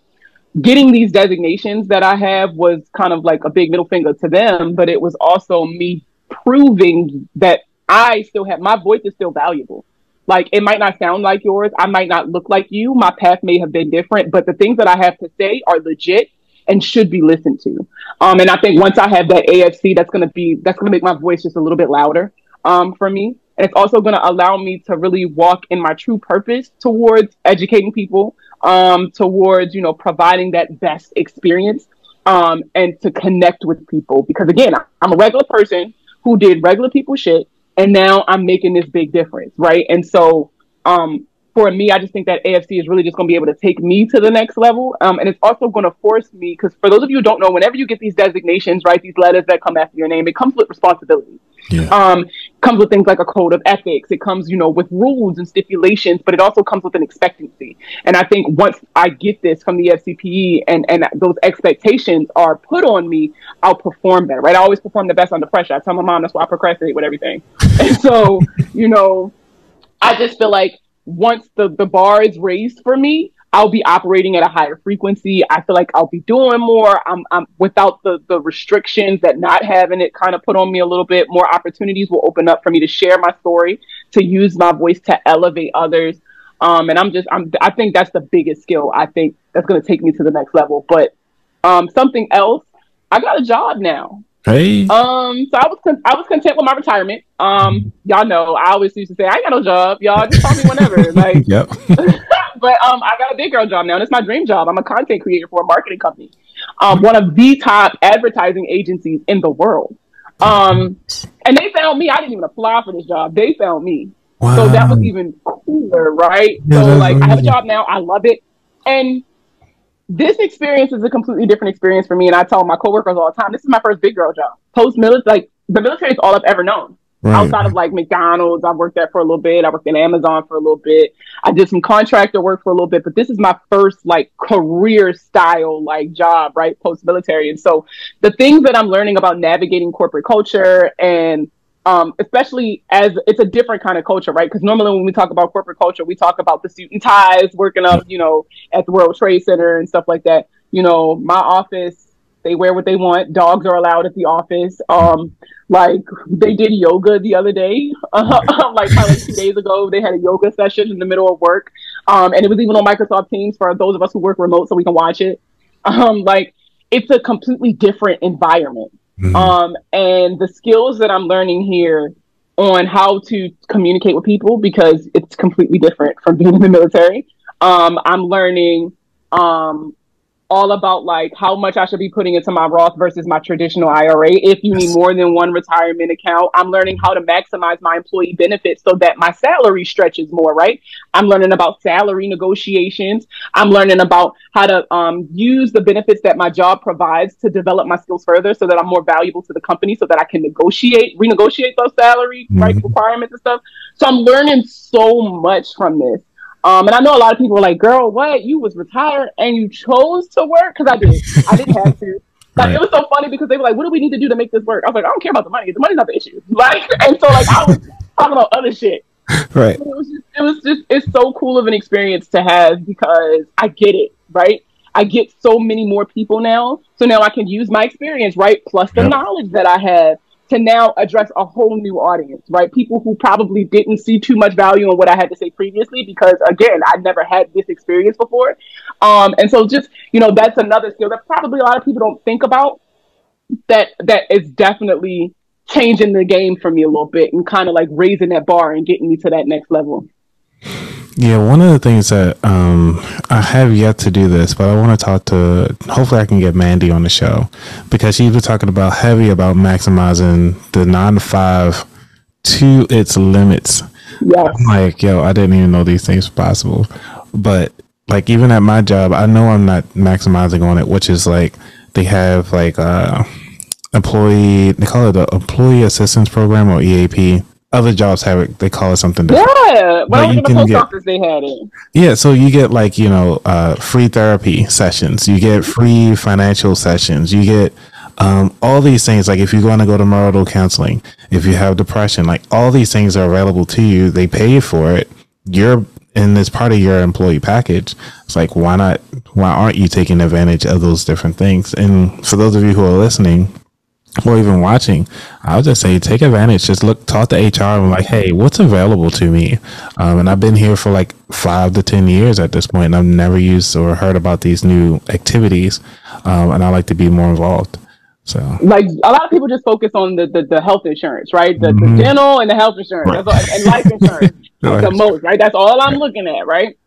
[SPEAKER 1] getting these designations that I have was kind of like a big middle finger to them, but it was also me proving that I still have, my voice is still valuable. Like, it might not sound like yours. I might not look like you. My path may have been different, but the things that I have to say are legit and should be listened to. And I think once I have that AFC, that's going to make my voice just a little bit louder, for me. And it's also going to allow me to really walk in my true purpose towards educating people, towards, providing that best experience, and to connect with people. Because again, I'm a regular person who did regular people shit. And now I'm making this big difference, right? And so for me, I just think that AFC is really just going to be able to take me to the next level. And it's also going to force me, because for those of you who don't know, whenever you get these designations, right, these letters that come after your name, it comes with responsibility. Yeah. Comes with things like a code of ethics. It comes, with rules and stipulations, but it also comes with an expectancy. And I think once I get this from the FCPE and those expectations are put on me, I'll perform better, right? I always perform the best under pressure. I tell my mom that's why I procrastinate with everything. And so, I just feel like once the bar is raised for me, I'll be operating at a higher frequency. I feel like I'll be doing more. I'm without the restrictions that not having it kind of put on me a little bit. More opportunities will open up for me to share my story, to use my voice to elevate others. And I think that's the biggest skill. I think that's going to take me to the next level. But something else, I got a job now.
[SPEAKER 2] Hey.
[SPEAKER 1] So I was content with my retirement. Y'all know I always used to say I ain't got no job. Y'all just call me whenever. Like,
[SPEAKER 2] yep.
[SPEAKER 1] But I got a big girl job now, and it's my dream job. I'm a content creator for a marketing company, one of the top advertising agencies in the world. And they found me. I didn't even apply for this job. They found me. Wow. So that was even cooler, right? Yeah, so like, I have a job now. I love it, and this experience is a completely different experience for me. And I tell my coworkers all the time, this is my first big girl job. Post-military, like, the military is all I've ever known. Right. Outside of like McDonald's, I worked there for a little bit. I worked in Amazon for a little bit. I did some contractor work for a little bit, but this is my first like career style like job, right? Post-military. And so the things that I'm learning about navigating corporate culture, and especially as it's a different kind of culture, right? Because normally when we talk about corporate culture, we talk about the suit and ties, working up, at the World Trade Center and stuff like that. My office, they wear what they want. Dogs are allowed at the office. Like, they did yoga the other day. Like, probably 2 days ago, they had a yoga session in the middle of work. And it was even on Microsoft Teams for those of us who work remote so we can watch it. Like, it's a completely different environment. Mm-hmm. And the skills that I'm learning here on how to communicate with people, because it's completely different from being in the military. I'm learning all about like how much I should be putting into my Roth versus my traditional IRA. If you need more than one retirement account, I'm learning how to maximize my employee benefits so that my salary stretches more, right? I'm learning about salary negotiations. I'm learning about how to use the benefits that my job provides to develop my skills further so that I'm more valuable to the company so that I can renegotiate those salary right requirements and stuff. So I'm learning so much from this. And I know a lot of people are like, girl, what? You was retired and you chose to work? Because I did. I didn't have to. Like, it was so funny because they were like, what do we need to do to make this work? I was like, I don't care about the money. The money's not the issue. Like, and so like I was talking about other shit.
[SPEAKER 2] Right.
[SPEAKER 1] It's so cool of an experience to have because I get it, right? I get so many more people now. So now I can use my experience, right? Plus the knowledge that I have to now address a whole new audience, right? People who probably didn't see too much value in what I had to say previously because, again, I never had this experience before. And so just, that's another skill that probably a lot of people don't think about that is definitely changing the game for me a little bit and kind of like raising that bar and getting me to that next level.
[SPEAKER 2] Yeah, one of the things that I have yet to do this, but I want to talk to, hopefully I can get Mandy on the show because she's been talking about maximizing the 9 to 5 to its limits.
[SPEAKER 1] Yes.
[SPEAKER 2] I'm like, yo, I didn't even know these things were possible. But like even at my job, I know I'm not maximizing on it, which is like they have like they call it the Employee Assistance Program or EAP. Other jobs have it, they call it something different.
[SPEAKER 1] Yeah, when I was in the post office, they had it.
[SPEAKER 2] Yeah, so you get like, free therapy sessions, you get free financial sessions, you get all these things. Like if you're going to go to marital counseling, if you have depression, like all these things are available to you. They pay for it. And it's part of your employee package. It's like, why aren't you taking advantage of those different things? And for those of you who are listening, or even watching, I would just say take advantage. Just talk to HR and like, hey, what's available to me? And I've been here for like 5 to 10 years at this point, and I've never used or heard about these new activities. And I like to be more involved. So, like
[SPEAKER 1] a lot of people just focus on the health insurance, right? The dental and the health insurance, that's all, and life insurance, the most, right? That's all I'm looking at, right?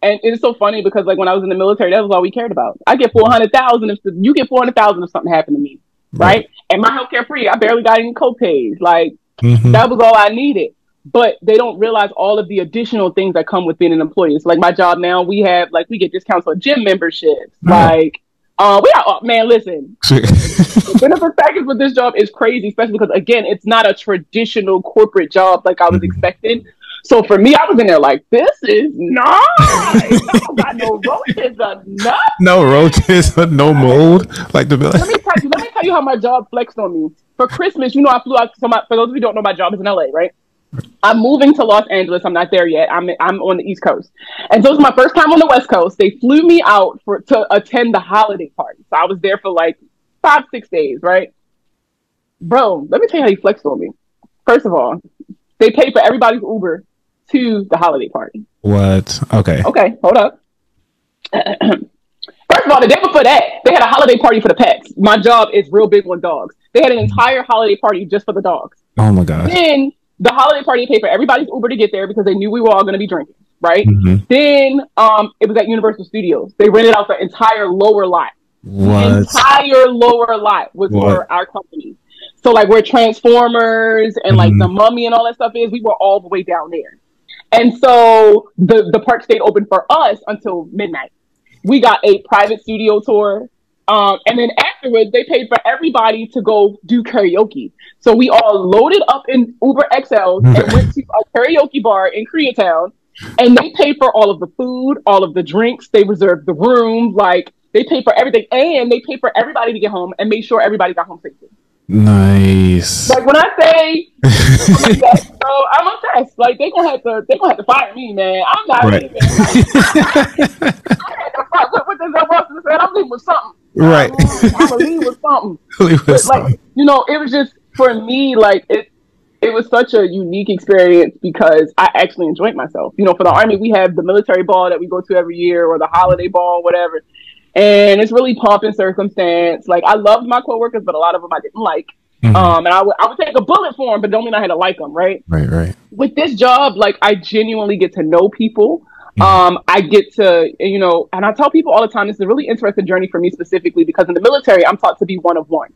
[SPEAKER 1] And it's so funny because like when I was in the military, that was all we cared about. I get $400,000 if you get $400,000 if something happened to me. Right. And my healthcare free. I barely got any co-pays. Like that was all I needed. But they don't realize all of the additional things that come with being an employee. So like my job now, we get discounts on gym memberships. Like listen. The benefits package with this job is crazy, especially because again, it's not a traditional corporate job like I was expecting. So for me, I was in there like, this is nice. I don't got no roaches or nothing.
[SPEAKER 2] No roaches, no mold. Like the
[SPEAKER 1] let me tell you how my job flexed on me. For Christmas, I flew out. For those of you who don't know, my job is in LA, right? I'm moving to Los Angeles. I'm not there yet. I'm on the East Coast. And so it was my first time on the West Coast. They flew me out to attend the holiday party. So I was there for like 5-6 days, right? Bro, let me tell you how he flexed on me. First of all, they paid for everybody's Uber to the holiday party.
[SPEAKER 2] What? Okay,
[SPEAKER 1] hold up. First of all, the day before that, they had a holiday party for the pets. My job is real big on dogs. They had an entire holiday party just for the dogs.
[SPEAKER 2] Oh my gosh.
[SPEAKER 1] Then the holiday party paid for everybody's Uber to get there because they knew we were all going to be drinking, right? Then it was at Universal Studios. They rented out the entire lower lot.
[SPEAKER 2] What?
[SPEAKER 1] The entire lower lot was for our company. So like where Transformers and like the Mummy and all that stuff is, we were all the way down there. And so the park stayed open for us until midnight. We got a private studio tour. And then afterwards, they paid for everybody to go do karaoke. So we all loaded up in Uber XLs and went to a karaoke bar in Koreatown. And they paid for all of the food, all of the drinks. They reserved the room. Like, they paid for everything. And they paid for everybody to get home and made sure everybody got home safely.
[SPEAKER 2] Nice.
[SPEAKER 1] Like when I say, I'm obsessed. Like they're gonna have to fire me, man. I'm not leaving. I had to fight with this and said I'm leaving with something.
[SPEAKER 2] Right.
[SPEAKER 1] I'm gonna leave with something. Like it was just for me. Like it was such a unique experience because I actually enjoyed myself. For the Army, we have the military ball that we go to every year, or the holiday ball, whatever. And it's really pomp and circumstance. Like I loved my coworkers, but a lot of them I didn't like. And I would take a bullet for them, but don't mean I had to like them, right?
[SPEAKER 2] Right.
[SPEAKER 1] With this job, like I genuinely get to know people. I get to, and I tell people all the time, this is a really interesting journey for me specifically because in the military, I'm taught to be one of one.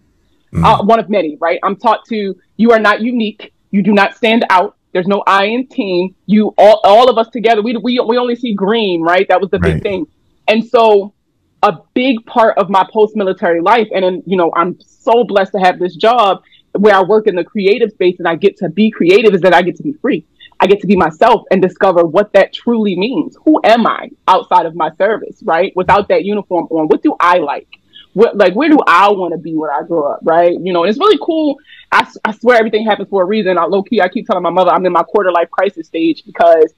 [SPEAKER 1] One of many, right? I'm taught to, you are not unique. You do not stand out. There's no I in team. You all of us together, we only see green, right? That was the big thing. And so a big part of my post-military life, and then, I'm so blessed to have this job where I work in the creative space and I get to be creative, is that I get to be free. I get to be myself and discover what that truly means. Who am I outside of my service, right? Without that uniform on, what do I like? Where do I want to be when I grow up, right? And it's really cool. I swear everything happens for a reason. Low key, I keep telling my mother I'm in my quarter life crisis stage because,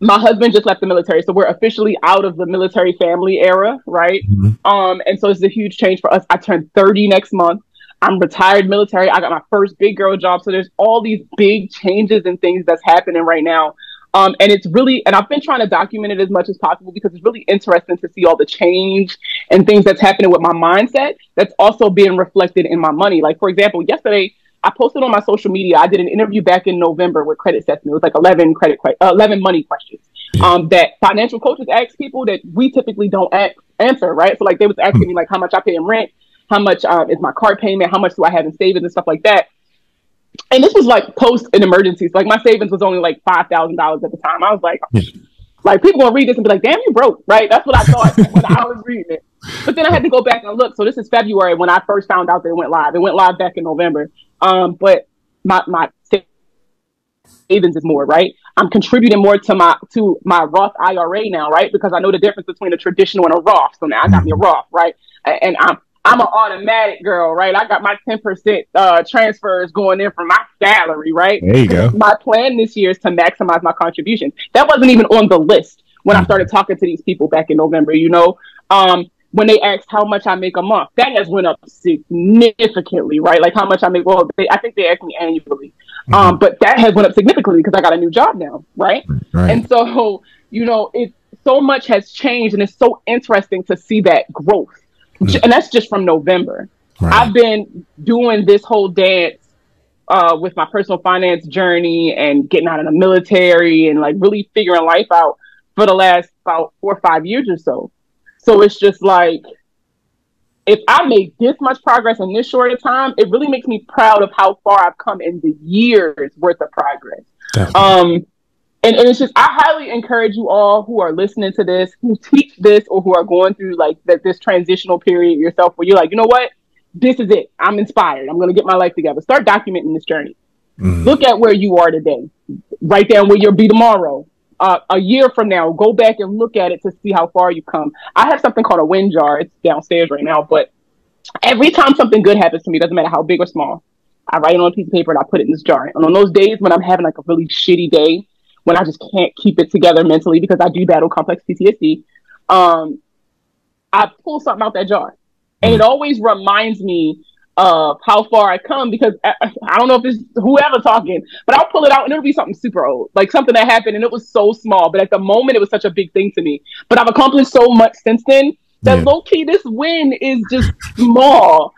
[SPEAKER 1] my husband just left the military, so we're officially out of the military family era, right? And so it's a huge change for us. I turned 30 next month. I'm retired military. I got my first big girl job. So there's all these big changes and things that's happening right now. And it's really, and I've been trying to document it as much as possible because it's really interesting to see all the change and things that's happening with my mindset that's also being reflected in my money. Like, for example, yesterday, I posted on my social media, I did an interview back in November with Credit Sesame. It was like 11 money questions that financial coaches ask people that we typically don't answer, right? So like they was asking me like how much I pay in rent, how much is my car payment, how much do I have in savings and stuff like that. And this was like post an emergency. So like my savings was only like $5,000 at the time. I was like people gonna read this and be like, damn, you broke, right? That's what I thought when I was reading it. But then I had to go back and look. So this is February when I first found out that it went live. It went live back in November. But my savings is more, right? I'm contributing more to my Roth IRA now, right? Because I know the difference between a traditional and a Roth. So now I got me a Roth, right? And I'm an automatic girl, right? I got my 10% transfers going in from my salary, right?
[SPEAKER 2] There you go.
[SPEAKER 1] My plan this year is to maximize my contributions. That wasn't even on the list when I started talking to these people back in November, when they asked how much I make a month, that has went up significantly, right? Like how much I make, I think they asked me annually. But that has went up significantly because I got a new job now, right? And so, so much has changed and it's so interesting to see that growth. And that's just from November. I've been doing this whole dance with my personal finance journey and getting out of the military and like really figuring life out for the last about 4 or 5 years or so. So it's just like, if I made this much progress in this short a time, it really makes me proud of how far I've come in the years worth of progress. And it's just, I highly encourage you all who are listening to this, who teach this, or who are going through like this transitional period yourself, where you're like, you know what, this is it. I'm inspired. I'm going to get my life together. Start documenting this journey. Look at where you are today. Write down where you'll be tomorrow. A year from now, go back and look at it to see how far you've come. I have something called a win jar. It's downstairs right now, but every time something good happens to me, doesn't matter how big or small, I write it on a piece of paper and I put it in this jar. And on those days when I'm having like a really shitty day, when I just can't keep it together mentally because I do battle complex PTSD, I pull something out that jar. And it always reminds me of how far I come, because I don't know if it's whoever talking, but I'll pull it out and it'll be something super old, like something that happened and it was so small, but at the moment it was such a big thing to me. But I've accomplished so much since then that low key, this win is just small,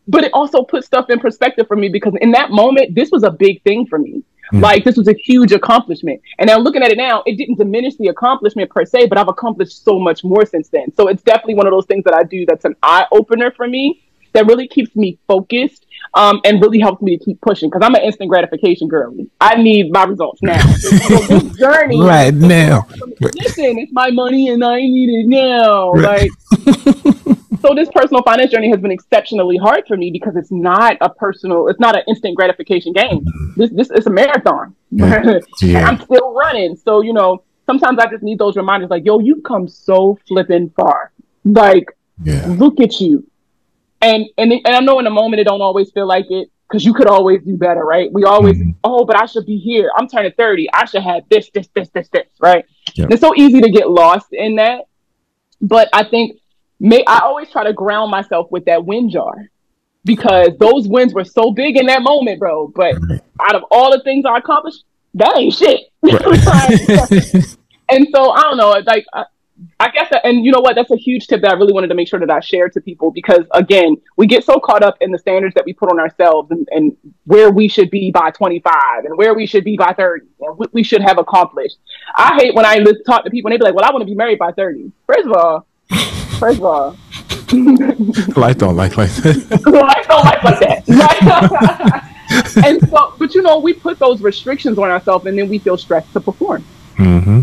[SPEAKER 1] but it also puts stuff in perspective for me, because in that moment, this was a big thing for me. Like, this was a huge accomplishment. And now looking at it now, it didn't diminish the accomplishment per se, but I've accomplished so much more since then. So it's definitely one of those things that I do that's an eye opener for me, that really keeps me focused, and really helps me to keep pushing, because I'm an instant gratification girly. I need my results now. So this journey
[SPEAKER 2] right now.
[SPEAKER 1] Listen, it's my money and I need it now. Right. Like, so this personal finance journey has been exceptionally hard for me, because it's not an instant gratification game. This is a marathon. And I'm still running. So, sometimes I just need those reminders, like, yo, you've come so flipping far. Like, look at you. And I know in the moment it don't always feel like it, because you could always do better, right? We always, but I should be here. I'm turning 30. I should have this, right? And it's so easy to get lost in that. But I think I always try to ground myself with that win jar, because those wins were so big in that moment, bro. But out of all the things I accomplished, that ain't shit. And so I don't know, like, I guess, and you know what? That's a huge tip that I really wanted to make sure that I shared to people, because again, we get so caught up in the standards that we put on ourselves, and where we should be by 25 and where we should be by 30 and what we should have accomplished. I hate when I talk to people and they be like, well, I want to be married by 30. First of all,
[SPEAKER 2] life don't like that.
[SPEAKER 1] Life don't like that. And so, but you know, we put those restrictions on ourselves and then we feel stressed to perform.
[SPEAKER 2] Mm-hmm.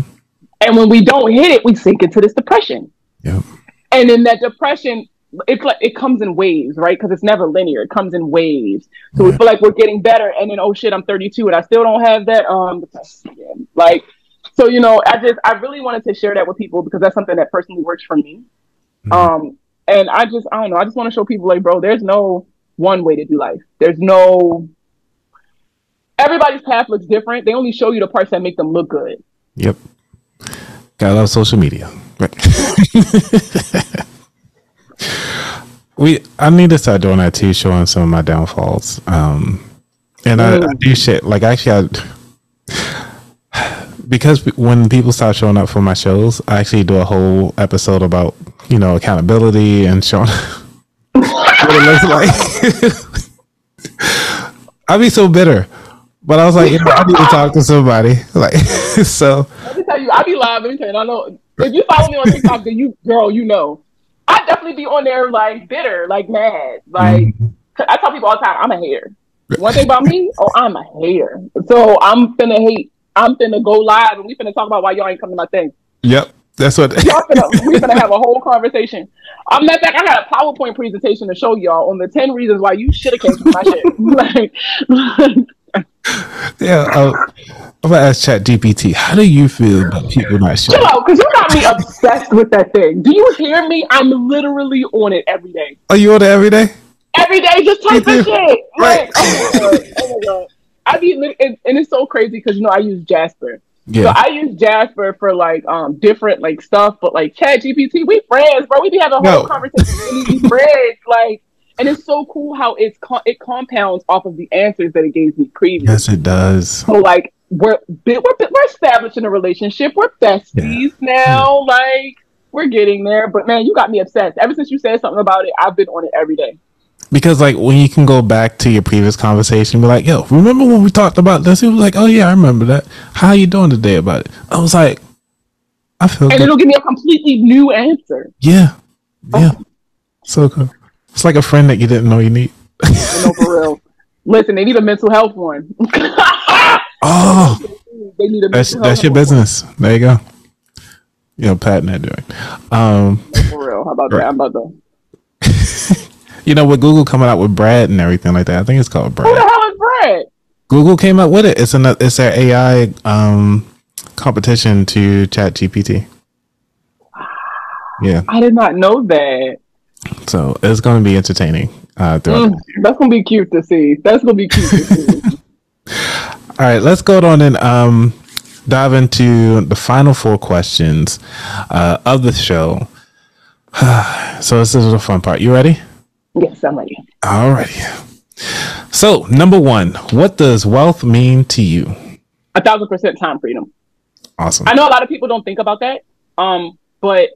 [SPEAKER 1] And when we don't hit it, we sink into this depression.
[SPEAKER 2] Yep.
[SPEAKER 1] And in that depression, it's like it comes in waves, right? Because it's never linear. It comes in waves. So we feel like we're getting better, and then, oh shit, I'm 32 and I still don't have that. Like, so you know, I really wanted to share that with people because that's something that personally works for me. Mm-hmm. And I don't know. I just want to show people, like, bro, there's no one way to do life. Everybody's path looks different. They only show you the parts that make them look good.
[SPEAKER 2] Yep. Gotta love social media. Right. I need to start doing that too, showing some of my downfalls. And I do shit. Like, actually, because when people start showing up for my shows, I actually do a whole episode about, you know, accountability and showing what it looks like. I'd be so bitter. But I was like, I need to talk to somebody. Like, so.
[SPEAKER 1] Let me tell you, I be live. Let me tell you, I know if you follow me on TikTok, then you know, I definitely be on there like bitter, like mad. Like, I tell people all the time, I'm a hater. One thing about me, I'm a hater. So I'm finna hate. I'm finna go live and we finna talk about why y'all ain't coming to my thing.
[SPEAKER 2] Yep. That's what
[SPEAKER 1] we finna have a whole conversation. Matter of fact, I got a PowerPoint presentation to show y'all on the 10 reasons why you should have came to my shit.
[SPEAKER 2] Yeah, I'm gonna ask ChatGPT. How do you feel about people not showing?
[SPEAKER 1] Chill out, because you got me obsessed with that thing. Do you hear me? I'm literally on it every day.
[SPEAKER 2] Are you on it every day?
[SPEAKER 1] Every day, just type of shit.
[SPEAKER 2] Right.
[SPEAKER 1] Like, oh my god. I be, and it's so crazy because you know I use Jasper.
[SPEAKER 2] Yeah.
[SPEAKER 1] So I use Jasper for like different like stuff, but like ChatGPT, we friends, bro. We be having a whole conversation. We be friends, like. And it's so cool how it compounds off of the answers that it gave me previously.
[SPEAKER 2] Yes, it does.
[SPEAKER 1] So like we're establishing a relationship. We're besties now. Like we're getting there. But man, you got me obsessed. Ever since you said something about it, I've been on it every day.
[SPEAKER 2] Because like when you can go back to your previous conversation, be like, yo, remember when we talked about this? He was like, oh yeah, I remember that. How you doing today about it? I was like, I feel good.
[SPEAKER 1] And it'll give me a completely new answer.
[SPEAKER 2] Yeah. Yeah. So cool. It's like a friend that you didn't know you need.
[SPEAKER 1] No, for real. Listen, they need a mental health one.
[SPEAKER 2] Oh,
[SPEAKER 1] they need a
[SPEAKER 2] that's your business. One. There you go. You know, patent that doing.
[SPEAKER 1] For real. How about that? I'm about
[SPEAKER 2] to. You know, with Google coming out with Brad and everything like that, I think it's called Brad.
[SPEAKER 1] Who the hell is Brad?
[SPEAKER 2] Google came up with it. It's their AI competition to ChatGPT. Yeah,
[SPEAKER 1] I did not know that.
[SPEAKER 2] So it's going to be entertaining. That's
[SPEAKER 1] going to be cute to see.
[SPEAKER 2] All right, let's go on and dive into the final 4 questions of the show. So this is the fun part. You ready?
[SPEAKER 1] Yes, I'm ready.
[SPEAKER 2] All righty. So, number 1, what does wealth mean to you?
[SPEAKER 1] 1,000% time freedom.
[SPEAKER 2] Awesome.
[SPEAKER 1] I know a lot of people don't think about that, but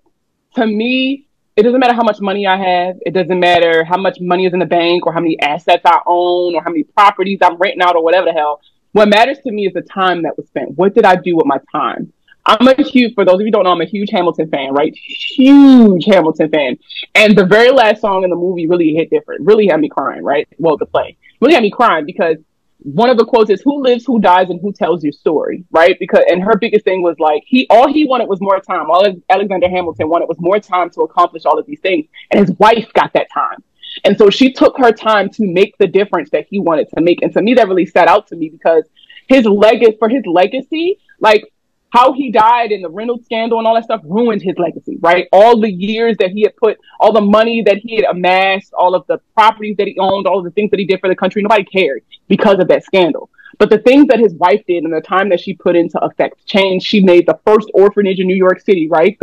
[SPEAKER 1] to me, it doesn't matter how much money I have. It doesn't matter how much money is in the bank or how many assets I own or how many properties I'm renting out or whatever the hell. What matters to me is the time that was spent. What did I do with my time? For those of you who don't know, I'm a huge Hamilton fan, right? Huge Hamilton fan. And the very last song in the movie really hit different. Really had me crying, right? Well, the play. Really had me crying because one of the quotes is, who lives, who dies, and who tells your story, right? And her biggest thing was like, all he wanted was more time. All Alexander Hamilton wanted was more time to accomplish all of these things. And his wife got that time. And so she took her time to make the difference that he wanted to make. And to me, that really sat out to me because his legacy, like how he died in the Reynolds scandal and all that stuff ruined his legacy, right? All the years that he had put, all the money that he had amassed, all of the properties that he owned, all of the things that he did for the country, nobody cared because of that scandal. But the things that his wife did and the time that she put into effect change. She made the first orphanage in New York City, right?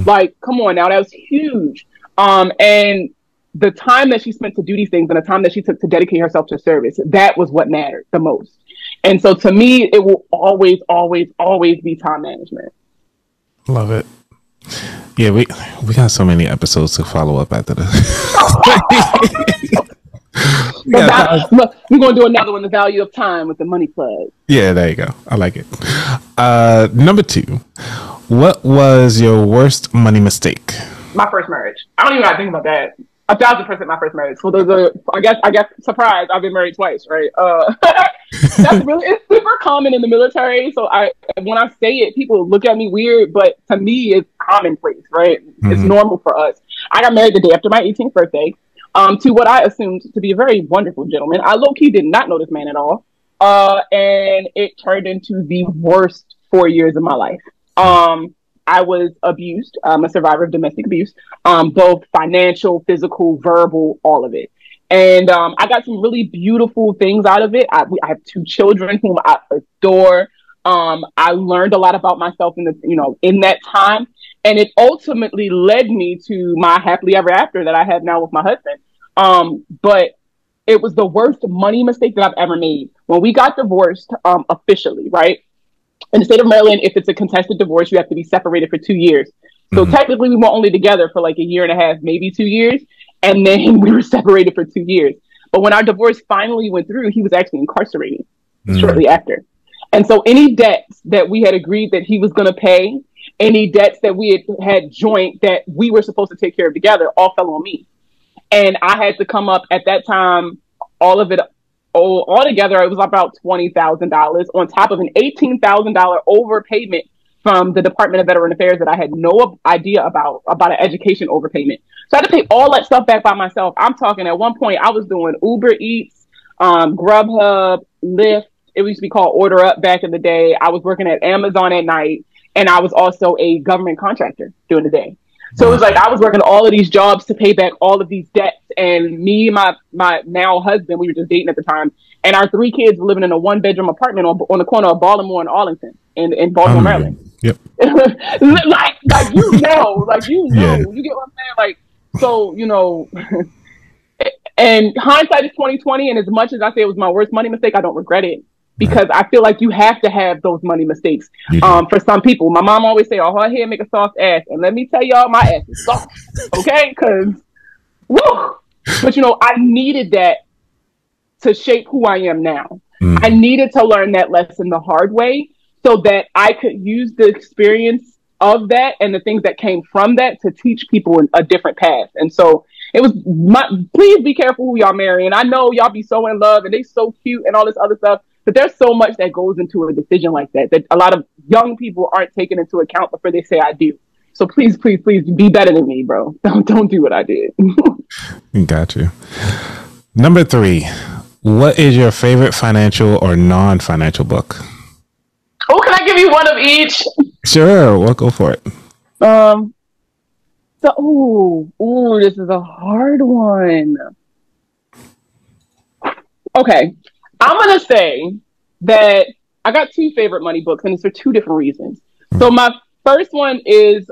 [SPEAKER 1] Like, come on now, that was huge. And the time that she spent to do these things and the time that she took to dedicate herself to service, that was what mattered the most. And so to me, it will always, always, always be time management.
[SPEAKER 2] Love it. Yeah, we got so many episodes to follow up after this.
[SPEAKER 1] We're going to do another one, the value of time with the money plug.
[SPEAKER 2] Yeah, there you go. I like it. Number 2, what was your worst money mistake?
[SPEAKER 1] My first marriage. I don't even got to think about that. 1,000% my first marriage. So I guess surprise, I've been married twice, right? That's really, it's super common in the military. So when I say it, people look at me weird, but to me, it's commonplace, right? Mm-hmm. It's normal for us. I got married the day after my 18th birthday, to what I assumed to be a very wonderful gentleman. I low-key did not know this man at all. And it turned into the worst 4 years of my life. I was abused. I'm a survivor of domestic abuse, both financial, physical, verbal, all of it. And I got some really beautiful things out of it. I have 2 children whom I adore. I learned a lot about myself in that time, and it ultimately led me to my happily ever after that I have now with my husband. But it was the worst money mistake that I've ever made. When we got divorced, officially, right? In the state of Maryland, if it's a contested divorce, you have to be separated for 2 years. So technically, we were only together for like a year and a half, maybe 2 years. And then we were separated for 2 years. But when our divorce finally went through, he was actually incarcerated shortly after. And so any debts that we had agreed that he was going to pay, any debts that we had joint that we were supposed to take care of together, all fell on me. And I had to come up at that time, all of it, altogether, it was about $20,000 on top of an $18,000 overpayment from the Department of Veteran Affairs that I had no idea about an education overpayment. So I had to pay all that stuff back by myself. I'm talking at one point, I was doing Uber Eats, Grubhub, Lyft. It used to be called Order Up back in the day. I was working at Amazon at night, and I was also a government contractor during the day. So it was like I was working all of these jobs to pay back all of these debts. And me, my now husband, we were just dating at the time, and our 3 kids were living in a 1-bedroom apartment on the corner of Baltimore and Arlington in Baltimore, Maryland.
[SPEAKER 2] Yep.
[SPEAKER 1] like you know, yeah. You get what I'm saying? Like, so, and hindsight is 20/20. And as much as I say it was my worst money mistake, I don't regret it. Because I feel like you have to have those money mistakes. For some people, my mom always say, "Oh, her hair make a soft ass," and let me tell y'all, my ass is soft. Okay, because, woo. But I needed that to shape who I am now. I needed to learn that lesson the hard way, so that I could use the experience of that and the things that came from that to teach people a different path. And so it was please be careful who y'all marry. And I know y'all be so in love and they so cute and all this other stuff. But there's so much that goes into a decision like that a lot of young people aren't taking into account before they say I do. So please be better than me, bro. Don't do what I did.
[SPEAKER 2] Got you. Number 3, what is your favorite financial or non-financial book?
[SPEAKER 1] Oh, can I give you one of each?
[SPEAKER 2] Sure, we'll go for it.
[SPEAKER 1] This is a hard one. Okay. I'm going to say that I got 2 favorite money books, and it's for 2 different reasons. So my first one is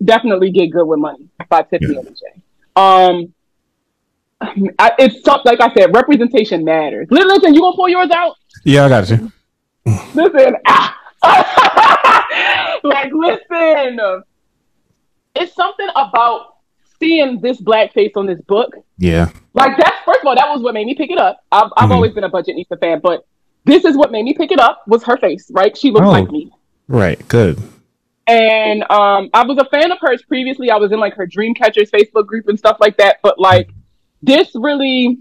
[SPEAKER 1] definitely Get Good with Money by Tiffany J. It's like I said, representation matters. Listen, you going to pull yours out?
[SPEAKER 2] Yeah, I got you.
[SPEAKER 1] Listen, listen, it's something about seeing this black face on this book.
[SPEAKER 2] Yeah.
[SPEAKER 1] Like that's, first of all, that was what made me pick it up. I've always been a Budgetnista fan, but this is what made me pick it up was her face, right? She looked like me. Right.
[SPEAKER 2] Good.
[SPEAKER 1] And I was a fan of hers previously. I was in like her Dreamcatchers Facebook group and stuff like that. But like this really,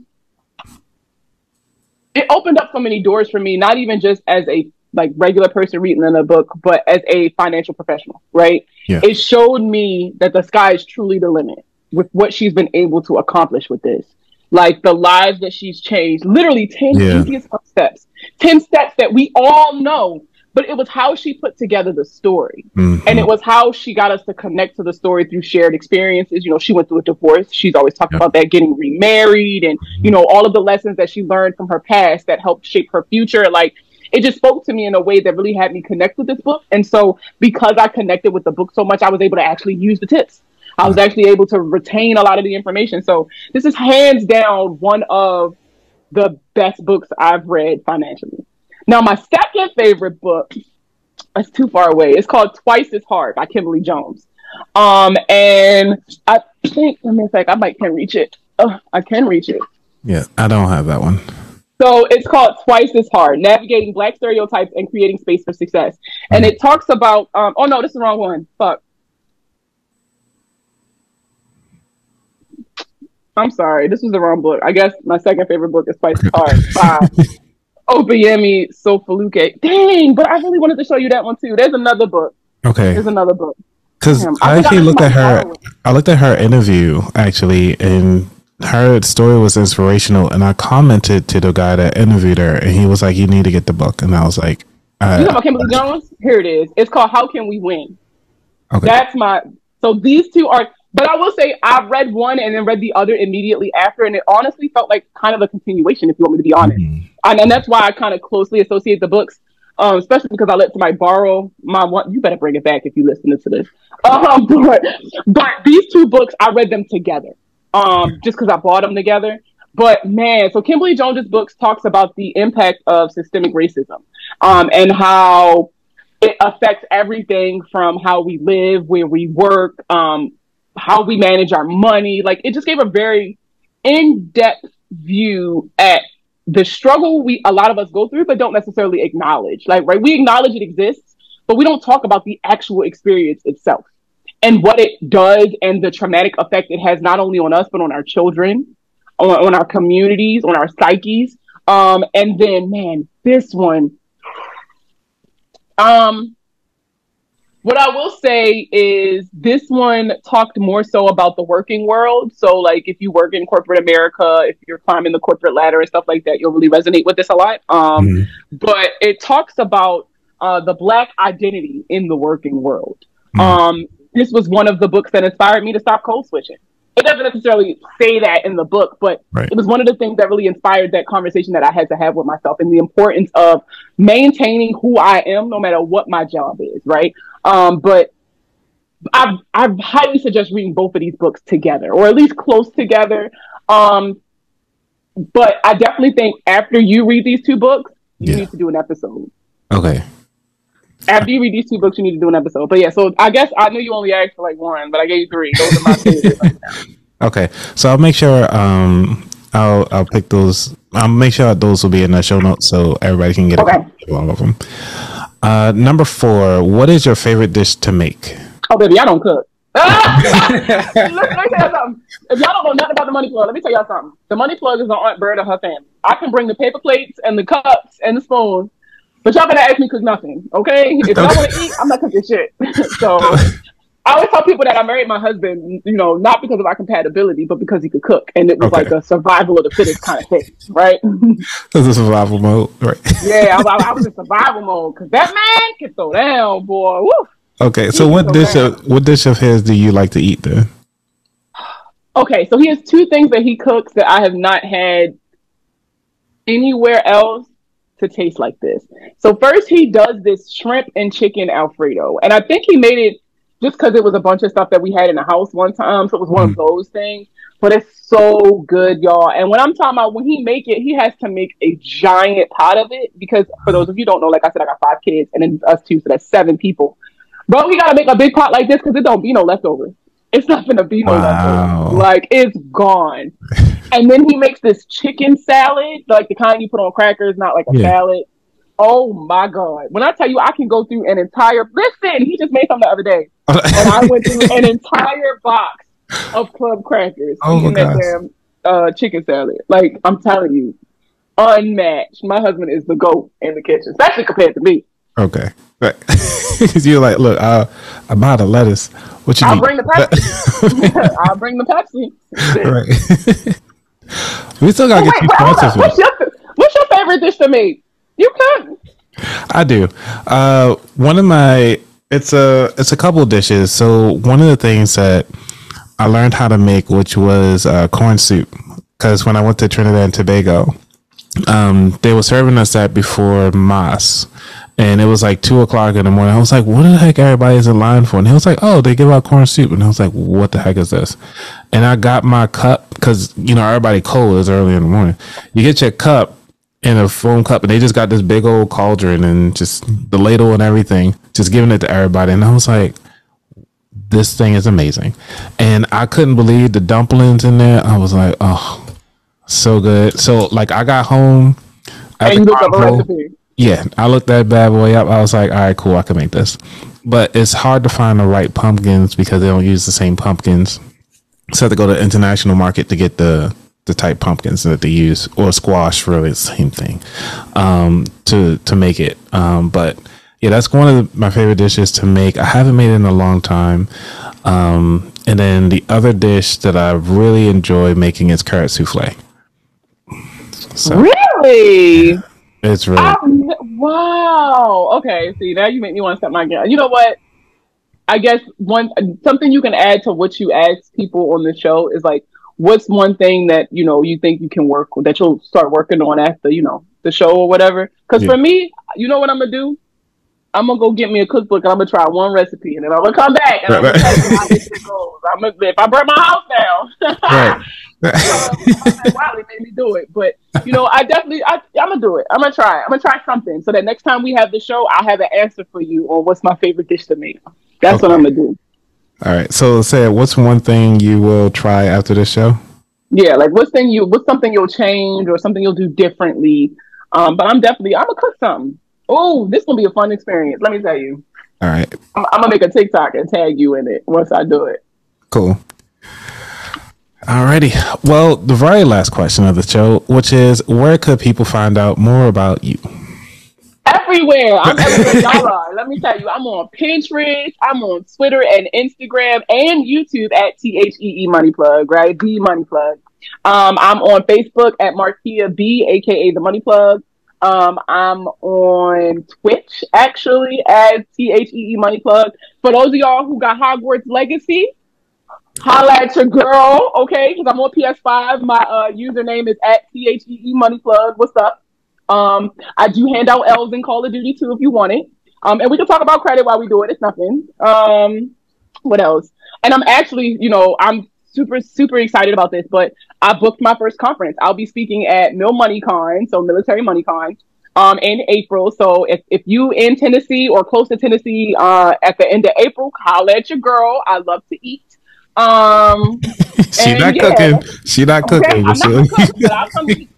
[SPEAKER 1] it opened up so many doors for me, not even just as a like regular person reading in a book, but as a financial professional, right? Yeah. It showed me that the sky is truly the limit with what she's been able to accomplish with this. Like the lives that she's changed, literally 10 easiest steps, 10 steps that we all know, but it was how she put together the story. And it was how she got us to connect to the story through shared experiences. She went through a divorce. She's always talked about that, getting remarried and, all of the lessons that she learned from her past that helped shape her future. Like, it just spoke to me in a way that really had me connect with this book. And so because I connected with the book so much, I was able to actually use the tips. I was actually able to retain a lot of the information. So this is hands down one of the best books I've read financially. Now, my second favorite book, It's too far away. It's called Twice as Hard by Kimberly Jones. And I think, let me a sec, can reach it. I can reach it.
[SPEAKER 2] Yeah, I don't have that one.
[SPEAKER 1] So it's called Twice as Hard, Navigating Black Stereotypes and Creating Space for Success. And it talks about, oh no, this is the wrong one. Fuck. I'm sorry, this was the wrong book. I guess my second favorite book is Twice as Hard by Opeyemi Sofaluke. Dang, but I really wanted to show you that one too. There's another book.
[SPEAKER 2] Okay.
[SPEAKER 1] There's another book.
[SPEAKER 2] Because I actually looked at her. I looked at her interview actually, and her story was inspirational. And I commented to the guy that interviewed her, and he was like, "You need to get the book." And I was like,
[SPEAKER 1] "You know about Kimberly Jones? Here it is. It's called How Can We Win?" Okay. That's my. So these two are. But I will say I read one and then read the other immediately after, and it honestly felt like kind of a continuation, if you want me to be honest. And that's why I kind of closely associate the books. Especially because I let somebody borrow my one. You better bring it back if you listen to this. But these two books, I read them together. Just because I bought them together. But man, so Kimberly Jones's books talks about the impact of systemic racism, and how it affects everything from how we live, where we work, how we manage our money. Like, it just gave a very in-depth view at the struggle a lot of us go through, but don't necessarily acknowledge. Like, right, we acknowledge it exists, but we don't talk about the actual experience itself and what it does and the traumatic effect it has not only on us, but on our children, on our communities, on our psyches. And then, man, this one, what I will say is this one talked more so about the working world. So, like, if you work in corporate America, if you're climbing the corporate ladder and stuff like that, you'll really resonate with this a lot. But it talks about the Black identity in the working world. This was one of the books that inspired me to stop code switching. It doesn't necessarily say that in the book, but it was one of the things that really inspired that conversation that I had to have with myself, and the importance of maintaining who I am no matter what my job is, right? But I highly suggest reading both of these books together, or at least close together. But I definitely think after you read these two books, you need to do an episode.
[SPEAKER 2] Okay.
[SPEAKER 1] After you read these two books, you need to do an episode. But yeah, so I guess I knew you only asked for like one, but I gave you three. Those are my favorites right now.
[SPEAKER 2] Okay, so I'll make sure I'll pick those. I'll make sure those will be in the show notes so everybody can get all of them. Number 4, what is your favorite dish to make?
[SPEAKER 1] Oh, baby, I don't cook. Let me tell you something. If y'all don't know nothing about the money plug, let me tell y'all something. The money plug is an Aunt Bird of her family. I can bring the paper plates and the cups and the spoons, but y'all better ask me cook nothing, okay? If y'all want to eat, I'm not cooking shit. So I always tell people that I married my husband, you know, not because of our compatibility, but because he could cook, and it was like a survival of the fittest kind of thing, right?
[SPEAKER 2] It was a survival mode, right?
[SPEAKER 1] Yeah, I was in survival mode because that man can throw down, boy. Woo.
[SPEAKER 2] Okay, so what dish of his do you like to eat then?
[SPEAKER 1] Okay, so he has 2 things that he cooks that I have not had anywhere else to taste like this. So first, he does this shrimp and chicken Alfredo, and I think he made it just because it was a bunch of stuff that we had in the house one time, so it was one of those things. But it's so good, y'all. And when I'm talking about when he make it, he has to make a giant pot of it, because for those of you who don't know, like I said, I got 5 kids and then us 2, so that's 7 people. Bro, we gotta make a big pot like this because it don't be no leftovers. It's not gonna be no leftovers. Like, it's gone. And then he makes this chicken salad, like the kind you put on crackers, not like a salad. Oh my God. When I tell you I can go through an entire, listen, he just made something the other day. And I went through an entire box of club crackers eating that damn chicken salad. Like, I'm telling you, unmatched. My husband is the GOAT in the kitchen, especially compared to me.
[SPEAKER 2] Okay. Right. You're like, look, I'm out of lettuce. What you
[SPEAKER 1] I'll bring the Pepsi. I'll bring the Pepsi.
[SPEAKER 2] Right. We still gotta get you processed.
[SPEAKER 1] What's your favorite dish to make? You can.
[SPEAKER 2] I do. One of my it's a couple of dishes. So one of the things that I learned how to make, which was corn soup, because when I went to Trinidad and Tobago, they were serving us that before Mass. And it was like 2:00 in the morning. I was like, what the heck everybody's in line for? And he was like, oh, they give out corn soup. And I was like, what the heck is this? And I got my cup because, you know, everybody cold is early in the morning. You get your cup in a foam cup, and they just got this big old cauldron and just the ladle and everything, just giving it to everybody. And I was like, this thing is amazing. And I couldn't believe the dumplings in there. I was like, oh, so good. So like I got home
[SPEAKER 1] and you looked up a recipe.
[SPEAKER 2] Yeah, I looked that bad boy up. I was like, all right, cool, I can make this. But it's hard to find the right pumpkins because they don't use the same pumpkins. So I have to go to the international market to get the type pumpkins that they use, or squash, really the same thing, to make it. But yeah, that's one of my favorite dishes to make. I haven't made it in a long time. And then the other dish that I really enjoy making is carrot souffle. So,
[SPEAKER 1] really?
[SPEAKER 2] Yeah, it's really
[SPEAKER 1] wow. Okay, see, now you make me want to step my game. You know what? I guess something you can add to what you ask people on the show is like, what's one thing that, you know, you think you can work with, that you'll start working on after, you know, the show or whatever? Because for me, you know what I'm going to do? I'm going to go get me a cookbook and I'm going to try one recipe and then I'm going to come back and I'm going to tell you how this goes. If I burn my house down,
[SPEAKER 2] right.
[SPEAKER 1] Wiley made me do it. But, you know, I'm going to do it. I'm going to try it. I'm going to try something so that next time we have the show, I'll have an answer for you on what's my favorite dish to make. That's what I'm going to do.
[SPEAKER 2] All right. So say, what's one thing you will try after this show?
[SPEAKER 1] Yeah, like what's something you'll change or something you'll do differently. But I'm gonna cook something. Oh, this is gonna be a fun experience. Let me tell you.
[SPEAKER 2] All right.
[SPEAKER 1] I'm gonna make a TikTok and tag you in it once I do it.
[SPEAKER 2] Cool. Alrighty. Well, the very last question of the show, which is, where could people find out more about you?
[SPEAKER 1] Everywhere. I'm everywhere y'all are. Let me tell you, I'm on Pinterest, I'm on Twitter and Instagram and YouTube at THEE Money Plug, right? The Money Plug. I'm on Facebook at Markia B, aka the Money Plug. I'm on Twitch actually as THEE Money Plug. For those of y'all who got Hogwarts Legacy, holla at your girl, okay? Because I'm on PS5. My username is at THEE Money Plug. What's up? I do hand out L's in Call of Duty too if you want it. And we can talk about credit while we do it. It's nothing. What else? And I'm actually, you know, I'm super, super excited about this, but I booked my first conference. I'll be speaking at Mil Money Con, so Military Money Con, in April. So if you in Tennessee or close to Tennessee at the end of April, holla at your girl. I love to eat.
[SPEAKER 2] She not cooking. She not cooking.
[SPEAKER 1] I'm not gonna cook, but I'll come eat.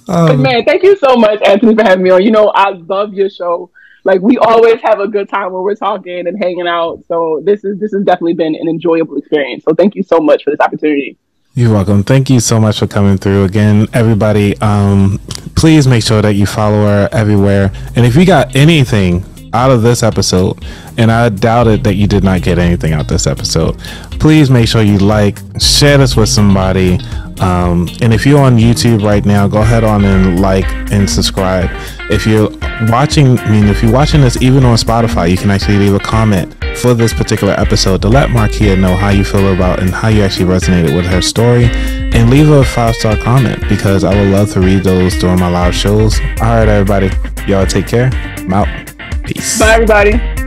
[SPEAKER 1] But man, thank you so much, Anthony, for having me on. You know, I love your show. Like, we always have a good time when we're talking and hanging out. So this has definitely been an enjoyable experience. So thank you so much for this opportunity.
[SPEAKER 2] You're welcome. Thank you so much for coming through again, everybody. Please make sure that you follow her everywhere. And if you got anything out of this episode, and I doubted that you did not get anything out this episode, please make sure you share this with somebody. And if you're on YouTube right now, go ahead on and like and subscribe. If you're watching this even on Spotify, you can actually leave a comment for this particular episode to let Markia know how you feel about and how you actually resonated with her story, and leave a 5-star comment because I would love to read those during my live shows. All right, everybody, y'all take care. I'm out. Peace.
[SPEAKER 1] Bye, everybody.